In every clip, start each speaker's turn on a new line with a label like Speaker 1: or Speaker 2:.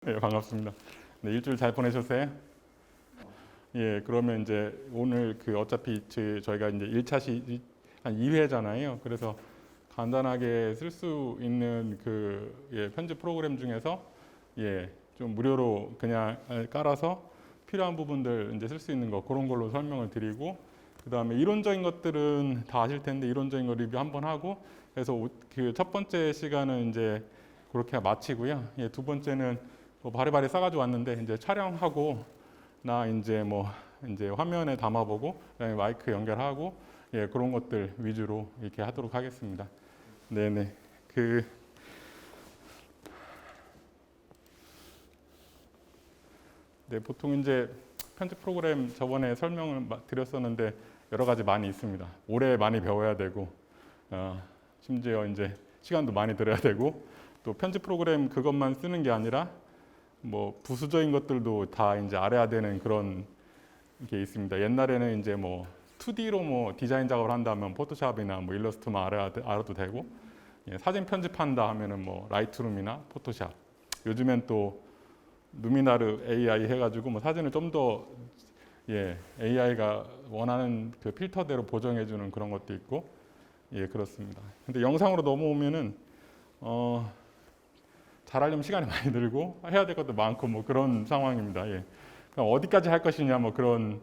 Speaker 1: 예, 반갑습니다. 네, 일주일 잘 보내셨어요? 예, 그러면 이제 오늘 어차피 저희가 이제 1차시 한 2회잖아요. 그래서 간단하게 쓸 수 있는 편집 프로그램 중에서 좀 무료로 그냥 깔아서 필요한 부분들 이제 쓸 수 있는 거 그런 걸로 설명을 드리고, 그다음에 이론적인 것들은 다 아실 텐데 이론적인 거 리뷰 한번 하고, 그래서 첫 번째 시간은 이제 그렇게 마치고요. 예, 두 번째는 뭐 바리바리 싸가지고 왔는데 이제 촬영하고 나 이제 화면에 담아보고 그다음에 마이크 연결하고 그런 것들 위주로 이렇게 하도록 하겠습니다. 네네. 네, 보통 이제 편집 프로그램 저번에 설명을 드렸었는데 여러 가지 많이 있습니다. 오래 많이 배워야 되고, 심지어 이제 시간도 많이 들여야 되고, 또 편집 프로그램 그것만 쓰는 게 아니라 뭐 부수적인 것들도 다 이제 알아야 되는 그런 게 있습니다. 옛날에는 이제 뭐 2D로 뭐 디자인 작업을 한다면 포토샵이나 뭐 일러스트만 알아도 되고, 사진 편집한다 하면은 뭐 라이트룸이나 포토샵. 요즘엔 또 누미나르 AI 해가지고 뭐 사진을 좀 더 AI가 원하는 그 필터대로 보정해주는 그런 것도 있고, 그렇습니다. 근데 영상으로 넘어오면은 잘하려면 시간이 많이 들고 해야 될 것도 많고 뭐 그런 상황입니다. 예. 어디까지 할 것이냐 뭐 그런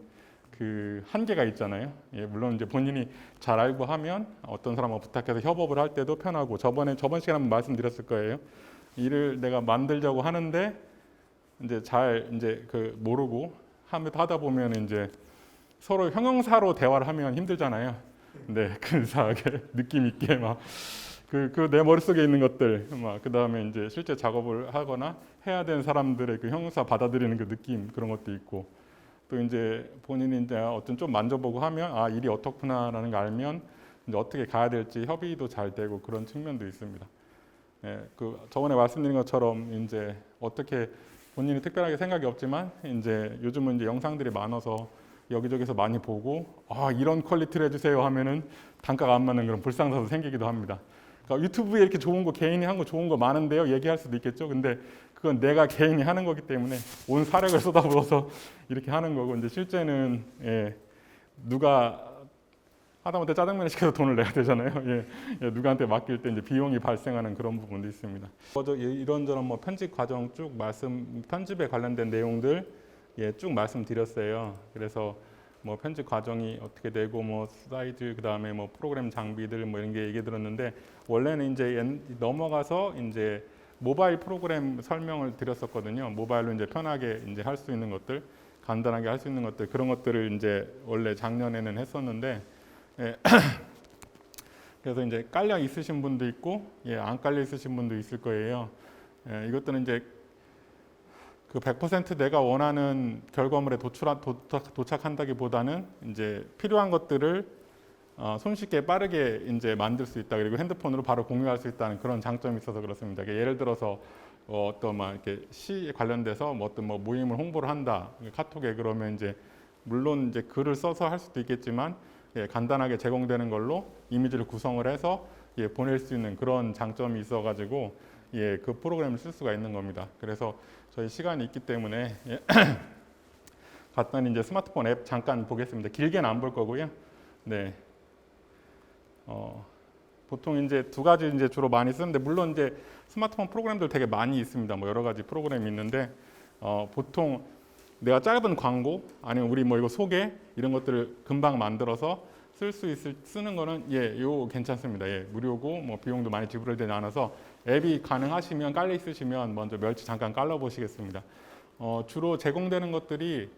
Speaker 1: 한계가 있잖아요. 예, 물론 이제 본인이 잘 알고 하면 어떤 사람하고 부탁해서 협업을 할 때도 편하고, 저번 시간에 한번 말씀드렸을 거예요. 일을 내가 만들려고 하는데 이제 모르고 하다 보면 이제 서로 형용사로 대화를 하면 힘들잖아요. 네, 근사하게 느낌 있게 막 내 머릿속에 있는 것들, 그 다음에 이제 실제 작업을 하거나 해야 되는 사람들의 그 형용사 받아들이는 그 느낌, 그런 것도 있고, 또 이제 본인이 이제 어떤 좀 만져보고 하면 일이 어떻구나라는 걸 알면 이제 어떻게 가야 될지 협의도 잘 되고 그런 측면도 있습니다. 예, 저번에 말씀드린 것처럼 이제 어떻게 본인이 특별하게 생각이 없지만 이제 요즘은 이제 영상들이 많아서 여기저기서 많이 보고 이런 퀄리티를 해주세요 하면은 단가가 안 맞는 그런 불상사도 생기기도 합니다. 그러니까 유튜브에 이렇게 좋은 거 개인이 한 거 좋은 거 많은데요 얘기할 수도 있겠죠. 근데 그건 내가 개인이 하는 거기 때문에 온 사력을 쏟아부어서 이렇게 하는 거고, 이제 실제는 누가 하다못해 짜장면을 시켜서 돈을 내야 되잖아요. 누구한테 맡길 때 이제 비용이 발생하는 그런 부분도 있습니다. 이런저런 뭐 편집 과정 편집에 관련된 내용들 쭉 말씀드렸어요. 그래서 뭐 편집 과정이 어떻게 되고 뭐 슬라이드 그다음에 뭐 프로그램 장비들 뭐 이런 게 얘기 들었는데, 원래는 이제 넘어가서 이제 모바일 프로그램 설명을 드렸었거든요. 모바일로 이제 편하게 이제 할 수 있는 것들, 간단하게 할 수 있는 것들, 그런 것들을 이제 원래 작년에는 했었는데, 그래서 이제 깔려 있으신 분도 있고 안 깔려 있으신 분도 있을 거예요. 이것들은 이제 100% 내가 원하는 결과물에 도착한다기보다는 이제 필요한 것들을 손쉽게 빠르게 이제 만들 수 있다. 그리고 핸드폰으로 바로 공유할 수 있다는 그런 장점이 있어서 그렇습니다. 예를 들어서 어떤 이렇게 시 관련돼서 어떤 모임을 홍보를 한다. 카톡에 그러면 이제 물론 이제 글을 써서 할 수도 있겠지만 간단하게 제공되는 걸로 이미지를 구성을 해서 보낼 수 있는 그런 장점이 있어가지고 그 프로그램을 쓸 수가 있는 겁니다. 그래서 저희 시간이 있기 때문에 간단히 이제 스마트폰 앱 잠깐 보겠습니다. 길게는 안 볼 거고요. 네. 보통 이제 두 가지 이제 주로 많이 쓰는데, 물론 이제 스마트폰 프로그램들 되게 많이 있습니다. 뭐 여러 가지 프로그램이 있는데, 보통 내가 짧은 광고 아니면 우리 이거 소개 이런 것들을 금방 만들어서 쓰는 거는 요 괜찮습니다. 무료고 뭐 비용도 많이 지불되지 않아서 앱이 가능하시면 깔려 있으시면 먼저 잠깐 깔러 보시겠습니다. 주로 제공되는 것들이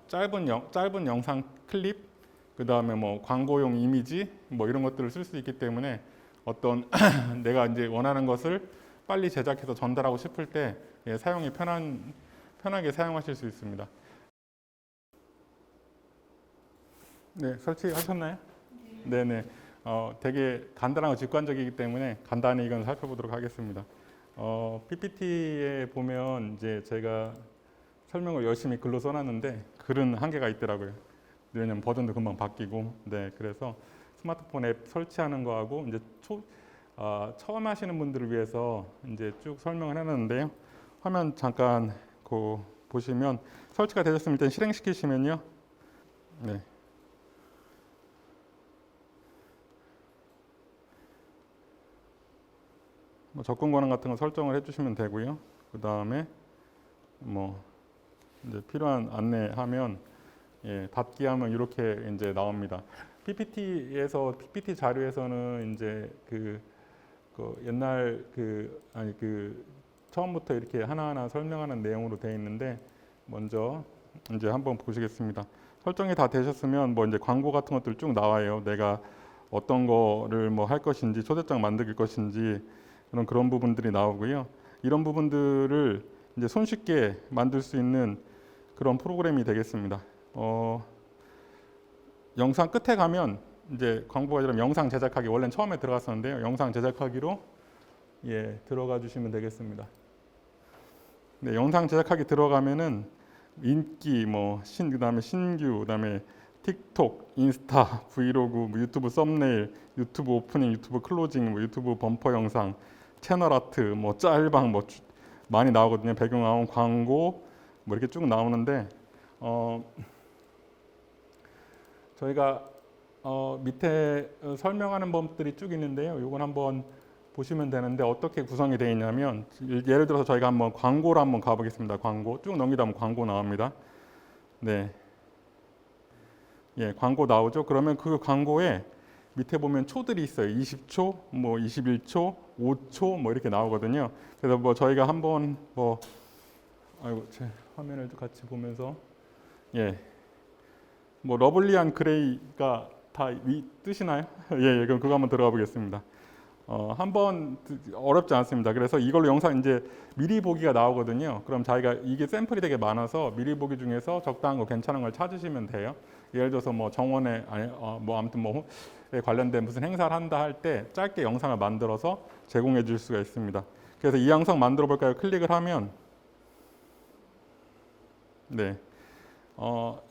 Speaker 1: 짧은 영상 클립, 그 다음에 뭐 광고용 이미지 뭐 이런 것들을 쓸 수 있기 때문에 어떤 내가 이제 원하는 것을 빨리 제작해서 전달하고 싶을 때 사용이 편하게 사용하실 수 있습니다. 네, 설치하셨나요? 네네. 되게 간단하고 직관적이기 때문에 간단히 이건 살펴보도록 하겠습니다. PPT에 보면 이제 제가 설명을 열심히 글로 써놨는데 글은 한계가 있더라고요. 왜냐면 버전도 금방 바뀌고. 네, 그래서 스마트폰 앱 설치하는 거하고 이제 처음 하시는 분들을 위해서 이제 쭉 설명을 해놨는데요. 화면 잠깐 보시면 설치가 되셨으면 일단 실행시키시면요. 네. 뭐 접근 권한 같은 거 설정을 해주시면 되고요. 그 다음에 뭐 이제 필요한 안내하면 닫기 하면 이렇게 이제 나옵니다. PPT 자료에서는 이제 그 옛날 처음부터 이렇게 하나하나 설명하는 내용으로 되어 있는데 먼저 이제 한번 보시겠습니다. 설정이 다 되셨으면 뭐 이제 광고 같은 것들 쭉 나와요. 내가 어떤 거를 뭐 할 것인지, 초대장 만들 것인지 그런 부분들이 나오고요. 이런 부분들을 이제 손쉽게 만들 수 있는 그런 프로그램이 되겠습니다. 영상 끝에 가면 이제 광고가 아니라 영상 제작하기, 원래는 처음에 들어갔었는데요. 영상 제작하기로 들어가 주시면 되겠습니다. 네, 영상 제작하기 들어가면은 인기, 그다음에 신규, 그다음에 틱톡, 인스타, 브이로그, 뭐 유튜브 썸네일, 유튜브 오프닝, 유튜브 클로징, 뭐 유튜브 범퍼 영상, 채널 아트, 뭐 짤방, 많이 나오거든요. 배경화면, 광고, 뭐 이렇게 쭉 나오는데 저희가 밑에 설명하는 법들이 쭉 있는데요. 이건 한번 보시면 되는데 어떻게 구성이 되어 있냐면 예를 들어서 저희가 한번 광고를 한번 가보겠습니다. 광고 쭉 넘기다 보면 광고 나옵니다. 네, 광고 나오죠. 그러면 그 광고에 밑에 보면 초들이 있어요. 20초, 뭐 21초, 5초 뭐 이렇게 나오거든요. 그래서 뭐 저희가 한번 아이고 제 화면을 같이 보면서 뭐 러블리한 그레이가 다 뜨시나요? 그럼 그거 한번 들어가 보겠습니다. 한번 어렵지 않습니다. 그래서 이걸로 영상 이제 미리 보기가 나오거든요. 그럼 자기가 이게 샘플이 되게 많아서 미리 보기 중에서 적당한 거 괜찮은 걸 찾으시면 돼요. 예를 들어서 뭐 정원에 아무튼 뭐에 관련된 무슨 행사를 한다 할 때 짧게 영상을 만들어서 제공해 줄 수가 있습니다. 그래서 이 영상 만들어 볼까요? 클릭을 하면 네.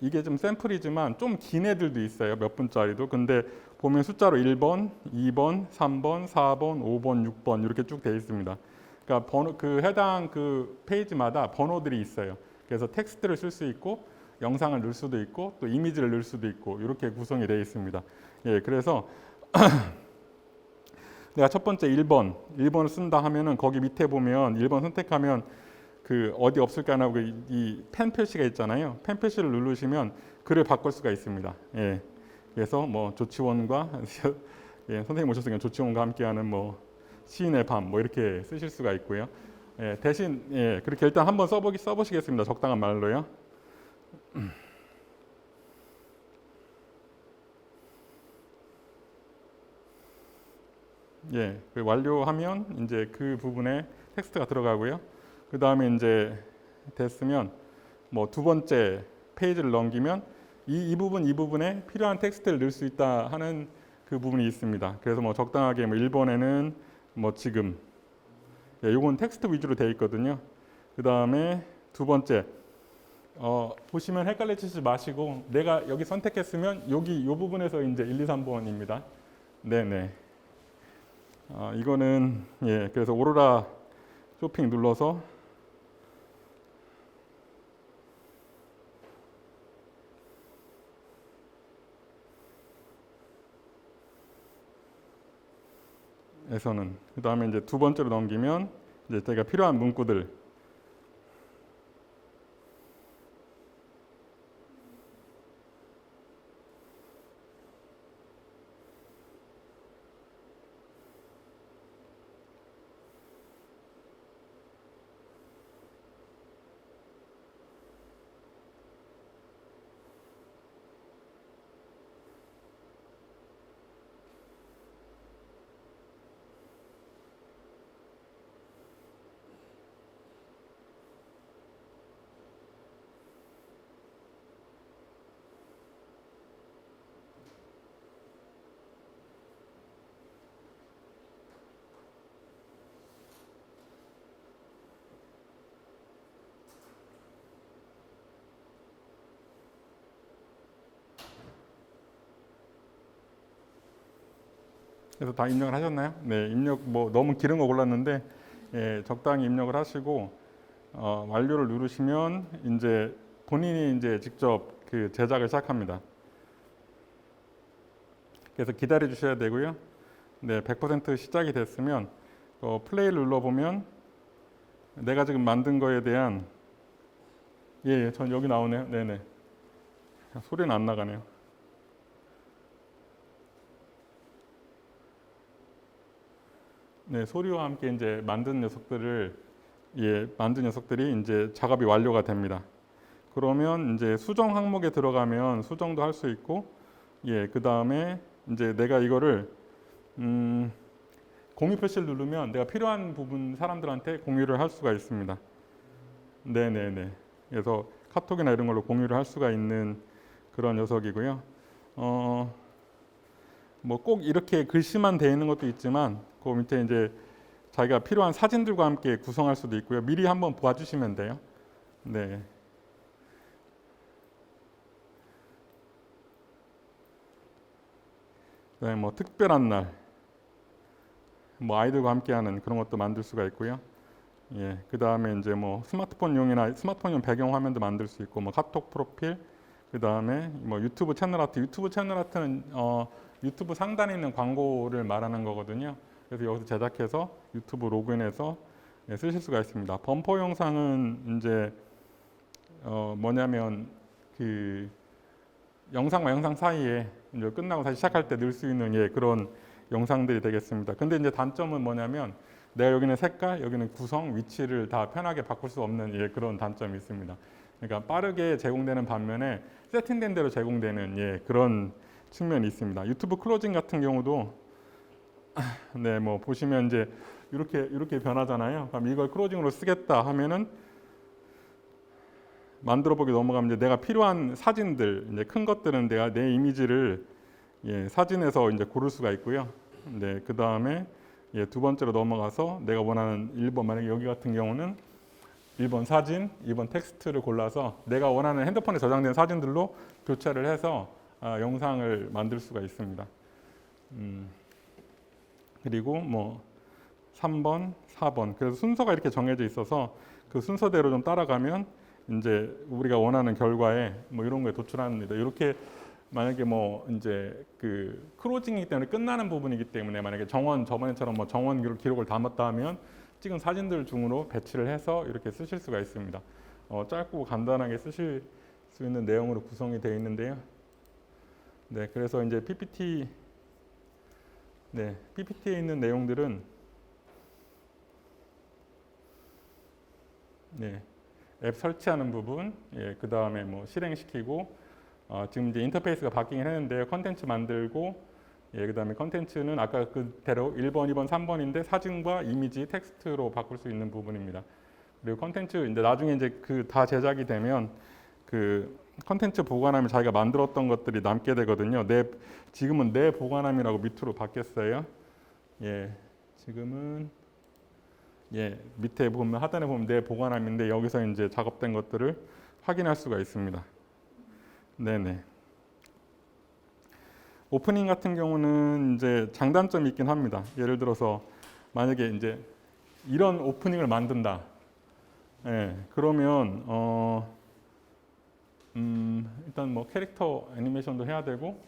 Speaker 1: 이게 좀 샘플이지만 좀 긴 애들도 있어요. 몇 분짜리도. 근데 보면 숫자로 1번, 2번, 3번, 4번, 5번, 6번 이렇게 쭉 되어 있습니다. 그러니까 해당 페이지마다 번호들이 있어요. 그래서 텍스트를 쓸 수 있고 영상을 넣을 수도 있고 또 이미지를 넣을 수도 있고 이렇게 구성이 되어 있습니다. 그래서 내가 첫 번째 1번을 쓴다 하면은 거기 밑에 보면 1번 선택하면 어디 없을까 하고 이 펜 표시가 있잖아요. 펜 표시를 누르시면 글을 바꿀 수가 있습니다. 그래서 뭐 조치원과 선생님 오셨으니까 조치원과 함께하는 뭐 시인의 밤 뭐 이렇게 쓰실 수가 있고요. 대신 그렇게 일단 한번 써보시겠습니다. 적당한 말로요. 완료하면 이제 그 부분에 텍스트가 들어가고요. 그 다음에 이제 됐으면 뭐 두 번째 페이지를 넘기면 이 부분에 필요한 텍스트를 넣을 수 있다 하는 그 부분이 있습니다. 그래서 뭐 적당하게 뭐 1번에는 뭐 지금 요건 텍스트 위주로 되어 있거든요. 그 다음에 두 번째 보시면 헷갈리지 마시고 내가 여기 선택했으면 여기 요 부분에서 이제 1, 2, 3번입니다. 네네. 이거는 그래서 오로라 쇼핑 눌러서 에서는 그 다음에 이제 두 번째로 넘기면 이제 제가 필요한 문구들 그래서 다 입력을 하셨나요? 네, 입력 뭐 너무 길은 거 골랐는데 적당히 입력을 하시고 완료를 누르시면 이제 본인이 이제 직접 그 제작을 시작합니다. 그래서 기다려 주셔야 되고요. 네, 100% 시작이 됐으면 플레이를 눌러보면 내가 지금 만든 거에 대한 전 여기 나오네요. 네네. 소리는 안 나가네요. 네, 소리와 함께 이제 만든 녀석들이 이제 작업이 완료가 됩니다. 그러면 이제 수정 항목에 들어가면 수정도 할 수 있고, 그 다음에 이제 내가 이거를 공유 표시를 누르면 내가 필요한 부분 사람들한테 공유를 할 수가 있습니다. 네네네. 그래서 카톡이나 이런 걸로 공유를 할 수가 있는 그런 녀석이고요. 뭐 꼭 이렇게 글씨만 돼 있는 것도 있지만 그 밑에 이제 자기가 필요한 사진들과 함께 구성할 수도 있고요. 미리 한번 봐주시면 돼요. 네. 그다음에 뭐 특별한 날, 뭐 아이들과 함께하는 그런 것도 만들 수가 있고요. 그 다음에 이제 뭐 스마트폰용 배경 화면도 만들 수 있고, 뭐 카톡 프로필, 그 다음에 뭐 유튜브 채널 아트는 유튜브 상단에 있는 광고를 말하는 거거든요. 그래서 여기서 제작해서 유튜브 로그인해서 쓰실 수가 있습니다. 범퍼 영상은 이제 뭐냐면 그 영상과 영상 사이에 이제 끝나고 다시 시작할 때 넣을 수 있는 그런 영상들이 되겠습니다. 근데 이제 단점은 뭐냐면 내가 여기는 색깔, 여기는 구성, 위치를 다 편하게 바꿀 수 없는 그런 단점이 있습니다. 그러니까 빠르게 제공되는 반면에 세팅된 대로 제공되는 그런 측면이 있습니다. 유튜브 클로징 같은 경우도 네, 뭐 보시면 이제 이렇게 변하잖아요. 그럼 이걸 클로징으로 쓰겠다 하면은 만들어 보기 넘어가면 이제 내가 필요한 사진들, 이제 큰 것들은 내가 내 이미지를 사진에서 이제 고를 수가 있고요. 네, 그 다음에 두 번째로 넘어가서 내가 원하는 1번, 만약에 여기 같은 경우는 1번 사진, 2번 텍스트를 골라서 내가 원하는 핸드폰에 저장된 사진들로 교체를 해서 영상을 만들 수가 있습니다. 그리고 뭐 3번, 4번. 그래서 순서가 이렇게 정해져 있어서 그 순서대로 좀 따라가면 이제 우리가 원하는 결과에 뭐 이런 거에 도출합니다. 이렇게 만약에 뭐 이제 그 크로징이기 때문에 끝나는 부분이기 때문에 만약에 저번에처럼 뭐 정원 기록을 담았다 하면 찍은 사진들 중으로 배치를 해서 이렇게 쓰실 수가 있습니다. 짧고 간단하게 쓰실 수 있는 내용으로 구성이 되어 있는데요. 네, 그래서 이제 PPT에 있는 내용들은 앱 설치하는 부분, 그 다음에 뭐 실행시키고, 지금 이제 인터페이스가 바뀌긴 했는데요. 컨텐츠 만들고, 그 다음에 컨텐츠는 아까 그대로 1번, 2번, 3번인데 사진과 이미지, 텍스트로 바꿀 수 있는 부분입니다. 그리고 컨텐츠 이제 나중에 이제 그 다 제작이 되면 그 컨텐츠 보관함에 자기가 만들었던 것들이 남게 되거든요. 지금은 내 보관함이라고 밑으로 바뀌었어요. 지금은 밑에 보면 하단에 보면 내 보관함인데 여기서 이제 작업된 것들을 확인할 수가 있습니다. 네네. 오프닝 같은 경우는 이제 장단점이 있긴 합니다. 예를 들어서 만약에 이제 이런 오프닝을 만든다. 그러면 일단 뭐 캐릭터 애니메이션도 해야 되고,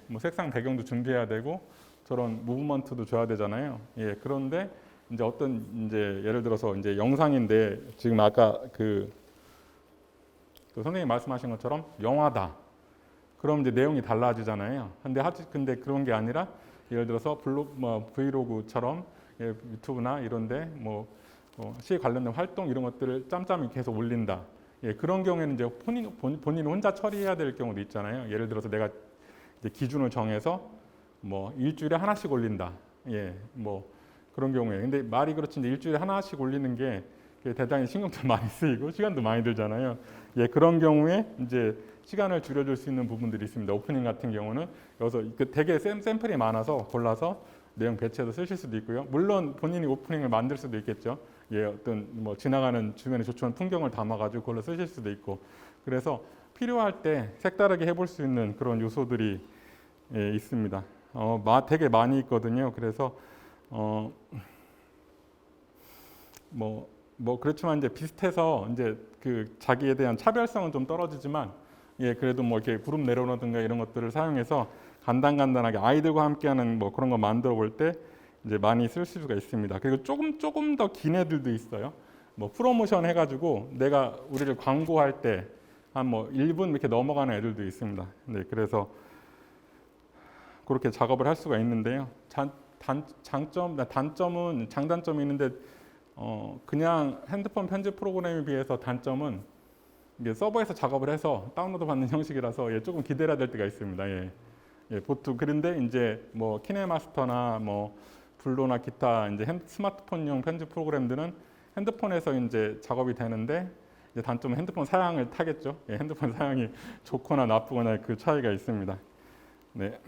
Speaker 1: 뭐 색상 배경도 준비해야 되고, 저런 무브먼트도 줘야 되잖아요. 그런데 이제 예를 들어서 이제 영상인데 지금 아까 그 선생님이 말씀하신 것처럼 영화다. 그럼 이제 내용이 달라지잖아요. 근데 그런 게 아니라 예를 들어서 브이로그처럼 유튜브나 이런데 시에 관련된 활동 이런 것들을 짬짬이 계속 올린다. 그런 경우에는 이제 본인 혼자 처리해야 될 경우도 있잖아요. 예를 들어서 내가 이제 기준을 정해서 뭐 일주일에 하나씩 올린다. 뭐 그런 경우에. 근데 말이 그렇지 이제 일주일에 하나씩 올리는 게 대단히 신경도 많이 쓰이고 시간도 많이 들잖아요. 그런 경우에 이제 시간을 줄여줄 수 있는 부분들이 있습니다. 오프닝 같은 경우는 여기서 되게 샘플이 많아서 골라서 내용 배치해서 쓰실 수도 있고요. 물론 본인이 오프닝을 만들 수도 있겠죠. 어떤 뭐 지나가는 주변의 조촐한 풍경을 담아가지고 그걸로 쓰실 수도 있고. 그래서 필요할 때 색다르게 해볼 수 있는 그런 요소들이 있습니다. 되게 많이 있거든요. 그래서 뭐 뭐 그렇지만 이제 비슷해서 이제 그 자기에 대한 차별성은 좀 떨어지지만 예, 그래도 뭐 이렇게 그룹 내로라든가 이런 것들을 사용해서 간단하게 아이들과 함께하는 뭐 그런 거 만들어 볼 때 이제 많이 쓸 수가 있습니다. 그리고 조금 더 긴 애들도 있어요. 뭐 프로모션 해가지고 내가 우리를 광고할 때 한 뭐 1분 이렇게 넘어가는 애들도 있습니다. 네, 그래서 그렇게 작업을 할 수가 있는데요. 장단점이 있는데 그냥 핸드폰 편집 프로그램에 비해서 단점은 이게 서버에서 작업을 해서 다운로드 받는 형식이라서 예, 조금 기다려야 될 때가 있습니다. 예. 예, 보통 그런데 이제 뭐 키네마스터나 뭐 블로나 기타 이제 스마트폰용 편집 프로그램들은 핸드폰에서 이제 작업이 되는데 이제 단점은 핸드폰 사양을 타겠죠. 예, 핸드폰 사양이 좋거나 나쁘거나 그 차이가 있습니다. 네.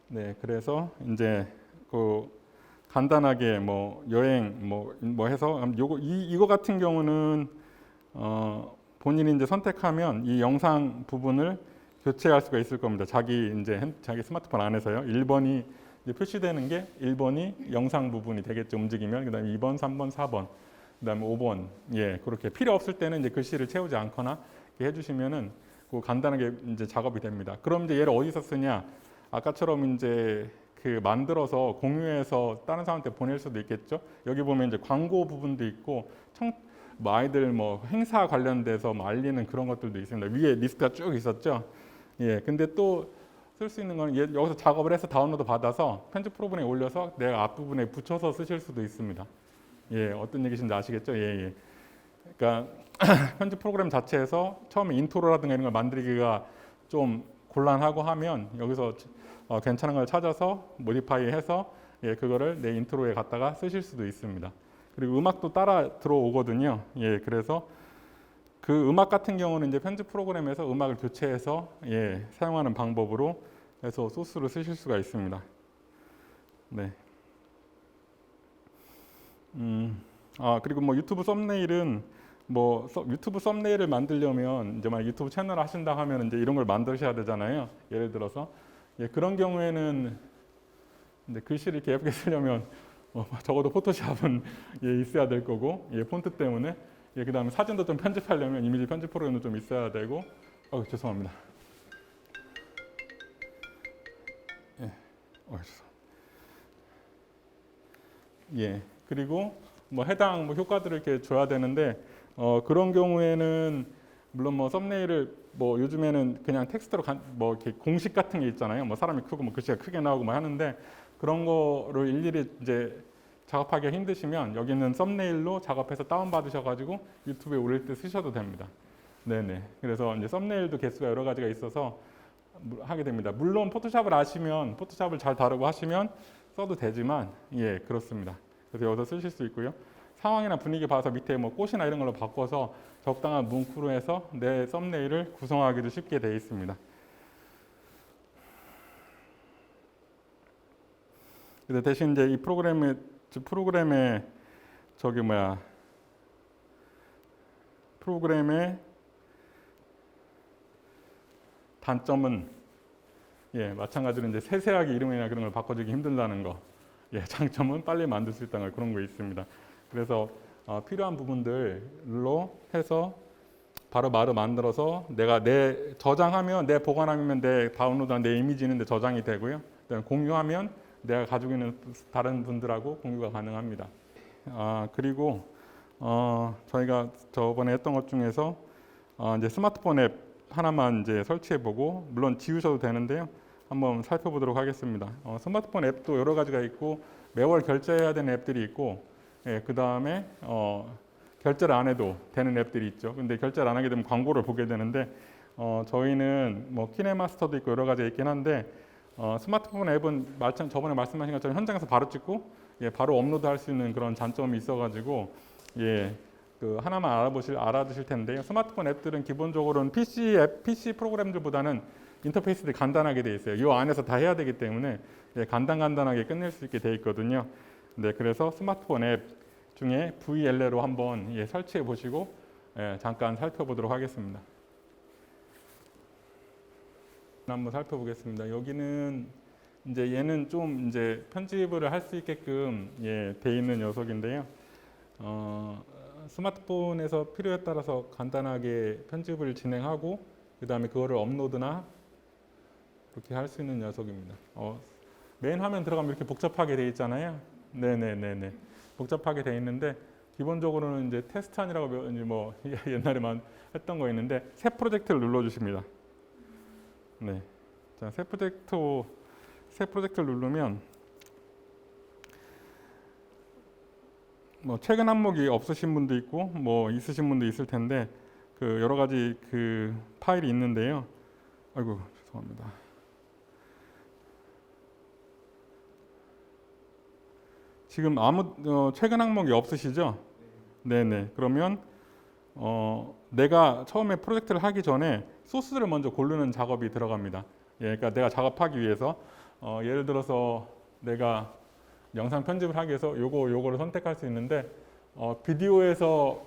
Speaker 1: 네, 그래서 이제 그 간단하게 뭐 여행 뭐 해서 이거 같은 경우는 본인이 이제 선택하면 이 영상 부분을 교체할 수가 있을 겁니다. 자기 스마트폰 안에서요. 1번이 이제 표시되는 게 1번이 영상 부분이 되겠죠. 움직이면 그다음에 2번, 3번, 4번, 그다음에 5번. 예, 그렇게 필요 없을 때는 이제 글씨를 채우지 않거나 이렇게 해주시면은 그 간단하게 이제 작업이 됩니다. 그럼 이제 얘를 어디서 쓰냐? 아까처럼 이제 그 만들어서 공유해서 다른 사람한테 보낼 수도 있겠죠. 여기 보면 이제 광고 부분도 있고 뭐 아이들 뭐 행사 관련돼서 뭐 알리는 그런 것들도 있습니다. 위에 리스트가 쭉 있었죠. 예, 근데 또 쓸 수 있는 건 여기서 작업을 해서 다운로드 받아서 편집 프로그램에 올려서 내가 앞부분에 붙여서 쓰실 수도 있습니다. 예, 어떤 얘기신지 아시겠죠? 예, 예. 그러니까 편집 프로그램 자체에서 처음에 인트로라든가 이런 걸 만들기가 좀 곤란하고 하면 여기서 괜찮은 걸 찾아서 모디파이 해서 예, 그거를 내 인트로에 갖다가 쓰실 수도 있습니다. 그리고 음악도 따라 들어오거든요. 예, 그래서 그 음악 같은 경우는 이제 편집 프로그램에서 음악을 교체해서 예, 사용하는 방법으로 해서 소스로 쓰실 수가 있습니다. 네. 그리고 뭐 유튜브 썸네일은 뭐 유튜브 썸네일을 만들려면 이제 막 유튜브 채널 하신다 하면 이제 이런 걸 만드셔야 되잖아요. 예를 들어서 예, 그런 경우에는 이제 글씨를 이렇게 예쁘게 쓰려면 적어도 포토샵은 예, 있어야 될 거고 예, 폰트 때문에 예, 그다음에 사진도 좀 편집하려면 이미지 편집 프로그램도 좀 있어야 되고 죄송합니다. 예, 죄송. 예, 그리고 뭐 해당 뭐 효과들을 이렇게 줘야 되는데 그런 경우에는 물론 뭐 썸네일을 뭐 요즘에는 그냥 텍스트로 뭐 이렇게 공식 같은 게 있잖아요. 뭐 사람이 크고 뭐 글씨가 크게 나오고 뭐 하는데 그런 거를 일일이 이제 작업하기가 힘드시면 여기 있는 썸네일로 작업해서 다운 받으셔가지고 유튜브에 올릴 때 쓰셔도 됩니다. 네네. 그래서 이제 썸네일도 개수가 여러 가지가 있어서 하게 됩니다. 물론 포토샵을 아시면 포토샵을 잘 다루고 하시면 써도 되지만 예, 그렇습니다. 그래서 여기서 쓰실 수 있고요. 상황이나 분위기 봐서 밑에 뭐 꽃이나 이런 걸로 바꿔서 적당한 문구로 해서 내 썸네일을 구성하기도 쉽게 되어 있습니다. 근데 대신 이제 이 프로그램의 프로그램의 단점은 예, 마찬가지로 이제 세세하게 이름이나 그런 걸 바꿔주기 힘들다는 거. 예, 장점은 빨리 만들 수 있다는 거, 그런 거 있습니다. 그래서 필요한 부분들로 해서 바로 만들어서 내가 저장하면 내 보관하면 내 다운로드한 내 이미지는 내 저장이 되고요. 공유하면 내가 가지고 있는 다른 분들하고 공유가 가능합니다. 그리고 저희가 저번에 했던 것 중에서 이제 스마트폰 앱 하나만 이제 설치해보고 물론 지우셔도 되는데요. 한번 살펴보도록 하겠습니다. 스마트폰 앱도 여러 가지가 있고 매월 결제해야 되는 앱들이 있고 예, 그 다음에 결제를 안 해도 되는 앱들이 있죠. 근데 결제를 안 하게 되면 광고를 보게 되는데 저희는 뭐 키네마스터도 있고 여러 가지가 있긴 한데 스마트폰 앱은 저번에 말씀하신 것처럼 현장에서 바로 찍고 예, 바로 업로드할 수 있는 그런 장점이 있어가지고 예, 그 하나만 알아두실 텐데요. 스마트폰 앱들은 기본적으로는 PC 프로그램들보다는 인터페이스들이 간단하게 되어 있어요. 이 안에서 다 해야 되기 때문에 예, 간단하게 끝낼 수 있게 되어 있거든요. 네, 그래서 스마트폰 앱 중에 VLL로 한번 예, 설치해 보시고 예, 잠깐 살펴보도록 하겠습니다. 한번 살펴보겠습니다. 여기는 이제 얘는 좀 이제 편집을 할 수 있게끔 예, 돼 있는 녀석인데요. 스마트폰에서 필요에 따라서 간단하게 편집을 진행하고 그 다음에 그거를 업로드나 그렇게 할 수 있는 녀석입니다. 메인 화면 들어가면 이렇게 복잡하게 돼 있잖아요. 네네네네. 복잡하게 돼 있는데 기본적으로는 이제 테스트안이라고 이제 뭐 옛날에만 했던 거 있는데 새 프로젝트를 눌러주십니다. 네. 자, 새 프로젝트를 누르면 뭐 최근 항목이 없으신 분도 있고 뭐 있으신 분도 있을 텐데 그 여러 가지 그 파일이 있는데요. 아이고 죄송합니다. 지금 최근 항목이 없으시죠? 네네. 그러면 내가 처음에 프로젝트를 하기 전에 소스를 먼저 고르는 작업이 들어갑니다. 예, 그러니까 내가 작업하기 위해서 예를 들어서 내가 영상 편집을 하기 위해서 요거를 선택할 수 있는데 비디오에서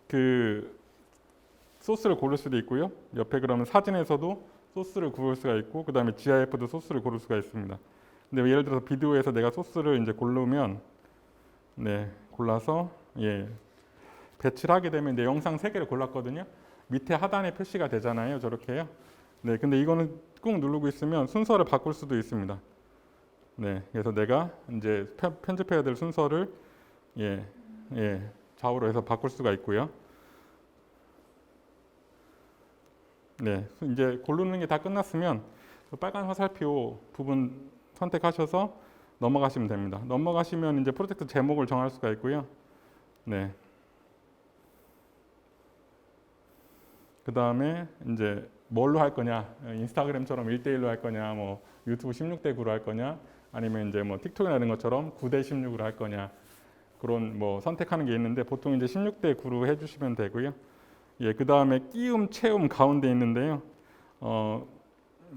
Speaker 1: 그 소스를 고를 수도 있고요. 옆에 그러면 사진에서도 소스를 고를 수가 있고 그 다음에 GIF도 소스를 고를 수가 있습니다. 근데 예를 들어서 비디오에서 내가 소스를 이제 고르면 네, 골라서 예, 배치를 하게 되면 이제 영상 3개를 골랐거든요. 밑에 하단에 표시가 되잖아요. 저렇게요. 네, 근데 이거는 꾹 누르고 있으면 순서를 바꿀 수도 있습니다. 네, 그래서 내가 이제 편집해야 될 순서를 좌우로 해서 바꿀 수가 있고요. 네, 이제 고르는 게 다 끝났으면 빨간 화살표 부분 선택하셔서 넘어가시면 됩니다. 넘어가시면 이제 프로젝트 제목을 정할 수가 있고요. 네. 그 다음에 이제 뭘로 할 거냐, 인스타그램처럼 1대1로 할 거냐, 뭐 유튜브 16대9로 할 거냐, 아니면 이제 뭐 틱톡이나 이런 것처럼 9대16으로 할 거냐, 그런 뭐 선택하는 게 있는데 보통 이제 16대9로 해주시면 되고요. 예, 그 다음에 끼움, 채움 가운데 있는데요.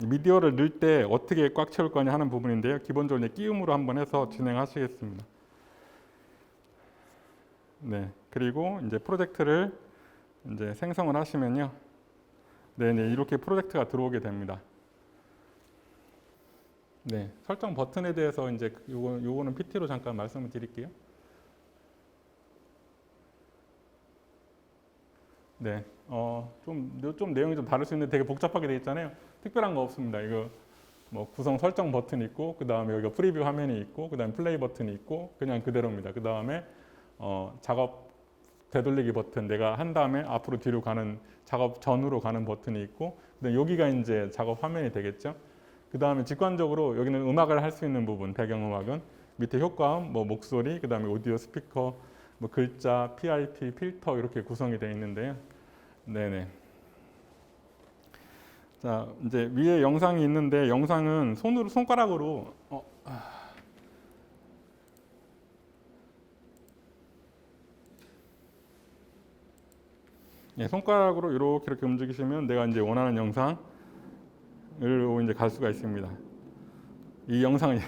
Speaker 1: 미디어를 넣을 때 어떻게 꽉 채울 거냐 하는 부분인데요. 기본적으로 끼움으로 한번 해서 진행하시겠습니다. 네, 그리고 이제 프로젝트를 이제 생성을 하시면요. 네네, 이렇게 프로젝트가 들어오게 됩니다. 네, 설정 버튼에 대해서 이제 요거는 PT로 잠깐 말씀을 드릴게요. 네, 좀 내용이 좀 다를 수 있는데 되게 복잡하게 되어 있잖아요. 특별한 거 없습니다. 이거 뭐 구성 설정 버튼 있고, 그 다음에 여기가 프리뷰 화면이 있고, 그 다음에 플레이 버튼이 있고, 그냥 그대로입니다. 그 다음에 작업 되돌리기 버튼, 내가 한 다음에 앞으로 뒤로 가는 작업 전으로 가는 버튼이 있고, 근데 여기가 이제 작업 화면이 되겠죠. 그 다음에 직관적으로 여기는 음악을 할 수 있는 부분, 배경음악은 밑에 효과음, 뭐 목소리, 그 다음에 오디오 스피커, 뭐 글자, PIP, 필터 이렇게 구성이 되어 있는데요. 네네. 자, 이제 위에 영상이 있는데 영상은 손가락으로 예, 손가락으로 이렇게 움직이시면 내가 이제 원하는 영상으로 이제 갈 수가 있습니다. 이 영상은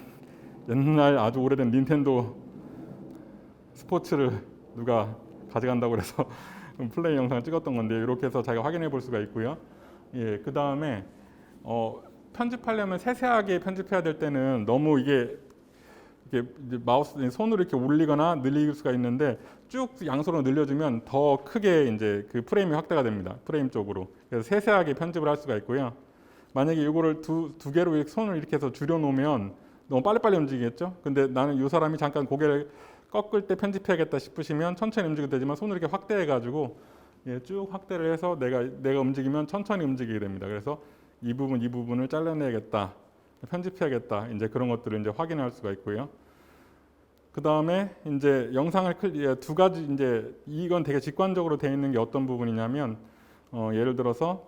Speaker 1: 옛날 아주 오래된 닌텐도 스포츠를 누가 가져간다고 그래서 플레이 영상을 찍었던 건데 이렇게 해서 자기가 확인해 볼 수가 있고요. 예, 그 다음에 편집하려면 세세하게 편집해야 될 때는 너무 이게 마우스 손으로 이렇게 올리거나 늘릴 수가 있는데 쭉 양손으로 늘려주면 더 크게 이제 그 프레임이 확대가 됩니다. 프레임 쪽으로. 그래서 세세하게 편집을 할 수가 있고요. 만약에 이거를 두 개로 이렇게 손을 이렇게 해서 줄여 놓으면 너무 빨리빨리 움직이겠죠. 근데 나는 이 사람이 잠깐 고개를 꺾을 때 편집해야겠다 싶으시면 천천히 움직여도 되지만 손을 이렇게 확대해 가지고 쭉 확대를 해서 내가 움직이면 천천히 움직이게 됩니다. 그래서 이 부분을 잘라내야겠다, 편집해야겠다, 이제 그런 것들을 이제 확인할 수가 있고요. 그 다음에 이제 영상을 두 가지 이제 이건 되게 직관적으로 되어 있는 게 어떤 부분이냐면 예를 들어서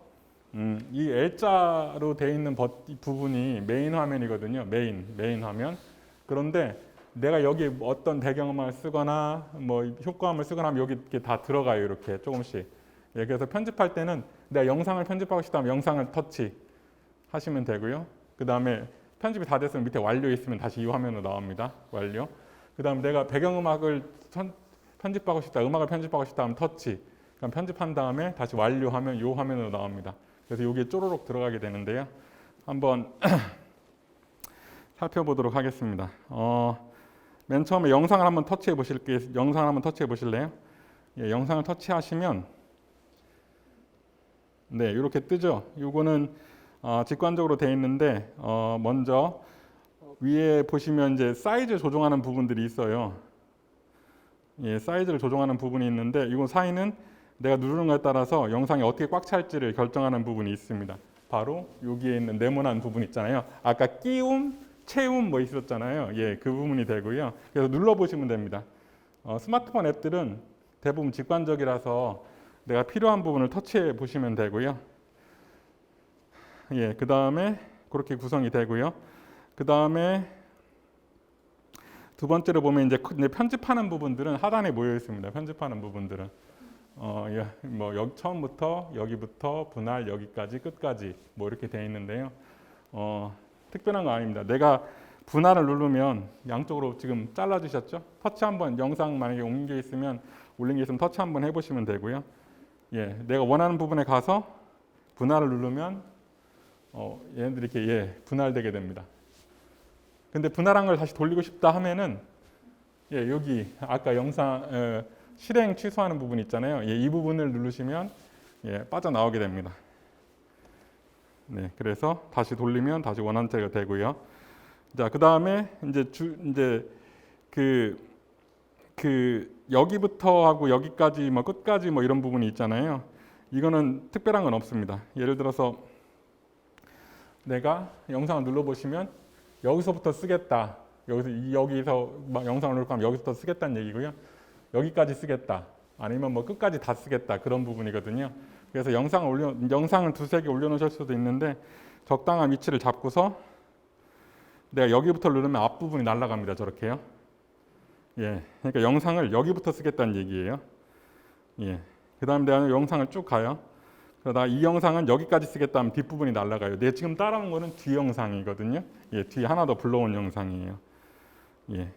Speaker 1: 이 L자로 되어 있는 부분이 메인 화면이거든요. 메인 화면. 그런데 내가 여기 어떤 배경음악을 쓰거나 뭐 효과음을 쓰거나 하면 여기 이렇게 다 들어가요. 이렇게 조금씩. 예, 그래서 편집할 때는 내가 영상을 편집하고 싶다면 영상을 터치 하시면 되고요. 그 다음에 편집이 다 됐으면 밑에 완료 있으면 다시 이 화면으로 나옵니다. 완료. 그 다음에 내가 배경음악을 편집하고 싶다, 음악을 편집하고 싶다 하면 터치. 그럼 편집한 다음에 다시 완료하면 이 화면으로 나옵니다. 그래서 여기에 쪼로록 들어가게 되는데요. 한번 살펴보도록 하겠습니다. 맨 처음에 영상을 한번 터치해 보실게요. 영상을 한번 터치해 보실래요? 예, 영상을 터치하시면 네, 이렇게 뜨죠. 이거는 직관적으로 돼 있는데 먼저 위에 보시면 이제 사이즈 조정하는 부분들이 있어요. 예, 사이즈를 조정하는 부분이 있는데 이거 사이는 내가 누르는 것에 따라서 영상이 어떻게 꽉 찰지를 결정하는 부분이 있습니다. 바로 여기에 있는 네모난 부분 있잖아요. 아까 끼움, 채움 뭐 있었잖아요. 예, 그 부분이 되고요. 그래서 눌러 보시면 됩니다. 스마트폰 앱들은 대부분 직관적이라서 내가 필요한 부분을 터치해 보시면 되고요. 예, 그 다음에 그렇게 구성이 되고요. 그 다음에 두 번째로 보면 이제 편집하는 부분들은 하단에 모여 있습니다. 편집하는 부분들은 뭐 여기 처음부터 여기부터 분할 여기까지 끝까지 뭐 이렇게 되어 있는데요. 특별한 거 아닙니다. 내가 분할을 누르면 양쪽으로 지금 잘라 주셨죠? 터치 한번 영상 만약에 옮긴 게 있으면 올린 게 있으면 터치 한번 해보시면 되고요. 예, 내가 원하는 부분에 가서 분할을 누르면 얘네들이 이렇게 분할되게 됩니다. 근데 분할한 걸 다시 돌리고 싶다 하면은 여기 아까 영상 실행 취소하는 부분 있잖아요. 이 부분을 누르시면 빠져나오게 됩니다. 네, 그래서 다시 돌리면 다시 원하는 채가 되고요. 자, 그 다음에 이제 여기부터 하고 여기까지 뭐 끝까지 뭐 이런 부분이 있잖아요. 이거는 특별한 건 없습니다. 예를 들어서 내가 영상을 눌러보시면 여기서부터 쓰겠다. 여기서 막 영상을 넣을 거면 여기서부터 쓰겠다는 얘기고요. 여기까지 쓰겠다. 아니면 뭐 끝까지 다 쓰겠다. 그런 부분이거든요. 그래서 영상을 두세 개 올려놓으실 수도 있는데 적당한 위치를 잡고서 내가 여기부터 누르면 앞부분이 날아갑니다. 저렇게요. 예, 그러니까 영상을 여기부터 쓰겠다는 얘기예요. 예, 그 다음에 내가 영상을 쭉 가요. 그러다 이 영상은 여기까지 쓰겠다 하면 뒷부분이 날아가요. 내가 지금 따라온 거는 뒤 영상이거든요. 예, 뒤에 하나 더 불러온 영상이에요. 예.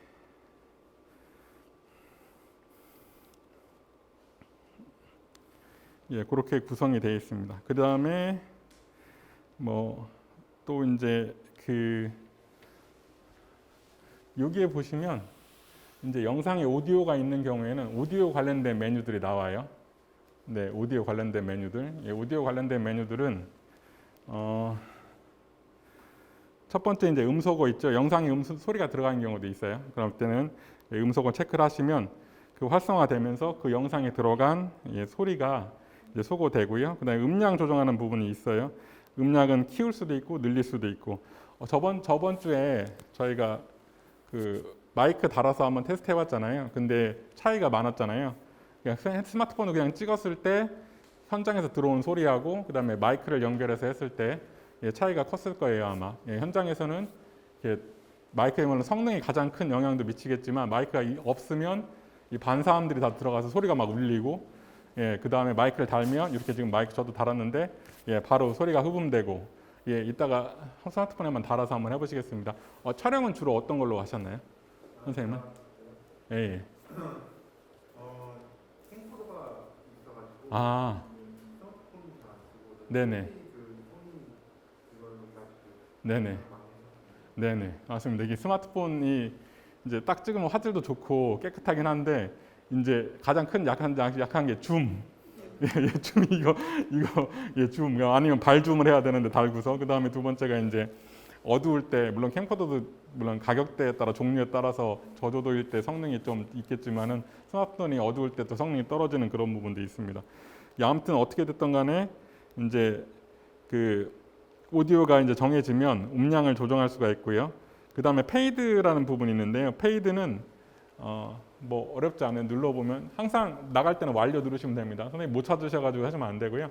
Speaker 1: 예, 그렇게 구성이 되어 있습니다. 그 다음에 뭐 또 이제 여기에 보시면 이제 영상에 오디오가 있는 경우에는 오디오 관련된 메뉴들이 나와요. 네, 오디오 관련된 메뉴들. 예, 오디오 관련된 메뉴들은 첫 번째 이제 음소거 있죠. 영상에 소리가 들어가는 경우도 있어요. 그럴 때는 음소거 체크를 하시면 그 활성화되면서 그 영상에 들어간 소리가 이제 소거되고요. 그다음에 음량 조정하는 부분이 있어요. 음량은 키울 수도 있고 늘릴 수도 있고. 저번 주에 저희가 그 마이크 달아서 한번 테스트 해봤잖아요. 근데 차이가 많았잖아요. 그냥 스마트폰을 그냥 찍었을 때 현장에서 들어온 소리하고 그다음에 마이크를 연결해서 했을 때 차이가 컸을 거예요 아마. 현장에서는 마이크의 물론 성능이 가장 큰 영향도 미치겠지만 마이크가 없으면 이 반사음들이 다 들어가서 소리가 막 울리고 그 다음에 마이크를 달면 이렇게 지금 마이크 저도 달았는데 바로 소리가 흡음되고 이따가 스마트폰에만 달아서 한번 해보시겠습니다. 촬영은 주로 어떤 걸로 하셨나요, 선생님은? 예.
Speaker 2: 캠코더가 있어가지고
Speaker 1: 아,
Speaker 2: 스마트폰이 잘 안 쓰고
Speaker 1: 네네. 네네. 네네. 맞습니다. 이게 스마트폰이 이제 딱 찍으면 화질도 좋고 깨끗하긴 한데 이제 가장 큰 약한 게 줌. 줌이 줌. 아니면 발줌을 해야 되는데 달고서 그 다음에 두 번째가 이제 어두울 때 물론 캠코더도 물론 가격대에 따라 종류에 따라서 저조도일 때 성능이 좀 있겠지만은 스마트폰이 어두울 때 또 성능이 떨어지는 그런 부분도 있습니다. 아무튼 어떻게 됐든 간에 이제 오디오가 이제 정해지면 음량을 조정할 수가 있고요. 그 다음에 페이드라는 부분이 있는데요. 페이드는 뭐 어렵지 않아요. 눌러보면 항상 나갈 때는 완료 누르시면 됩니다. 선생님 못 찾으셔가지고 하시면 안 되고요.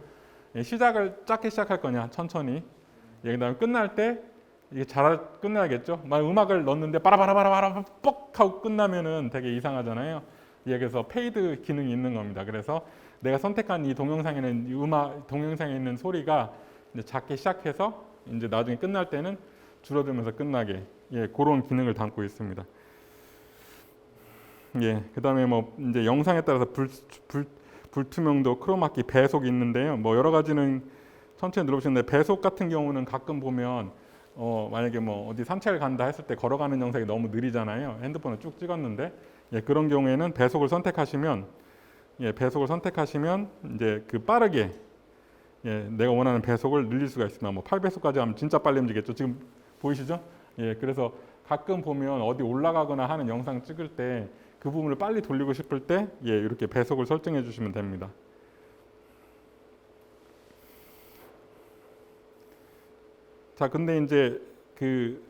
Speaker 1: 시작을 짧게 시작할 거냐 천천히. 그다음에 끝날 때 이게 잘 끝나야겠죠. 막 음악을 넣었는데 빠라바라바라바라 뻑 하고 끝나면은 되게 이상하잖아요. 그래서 페이드 기능이 있는 겁니다. 그래서 내가 선택한 이 동영상에 있는 소리가 이제 작게 시작해서 이제 나중에 끝날 때는 줄어들면서 끝나게 그런 기능을 담고 있습니다. 그다음에 뭐 이제 영상에 따라서 불투명도, 크로마키, 배속이 있는데요. 뭐 여러 가지는 천천히 눌러보시는데 배속 같은 경우는 가끔 보면 만약에 뭐 어디 산책을 간다 했을 때 걸어가는 영상이 너무 느리잖아요. 핸드폰을 쭉 찍었는데 그런 경우에는 배속을 선택하시면 배속을 선택하시면 이제 그 빠르게 내가 원하는 배속을 늘릴 수가 있습니다. 뭐 8배속까지 하면 진짜 빨리 움직이겠죠. 지금 보이시죠? 그래서 가끔 보면 어디 올라가거나 하는 영상 찍을 때 그 부분을 빨리 돌리고 싶을 때 이렇게 배속을 설정해 주시면 됩니다. 자, 근데 이제 그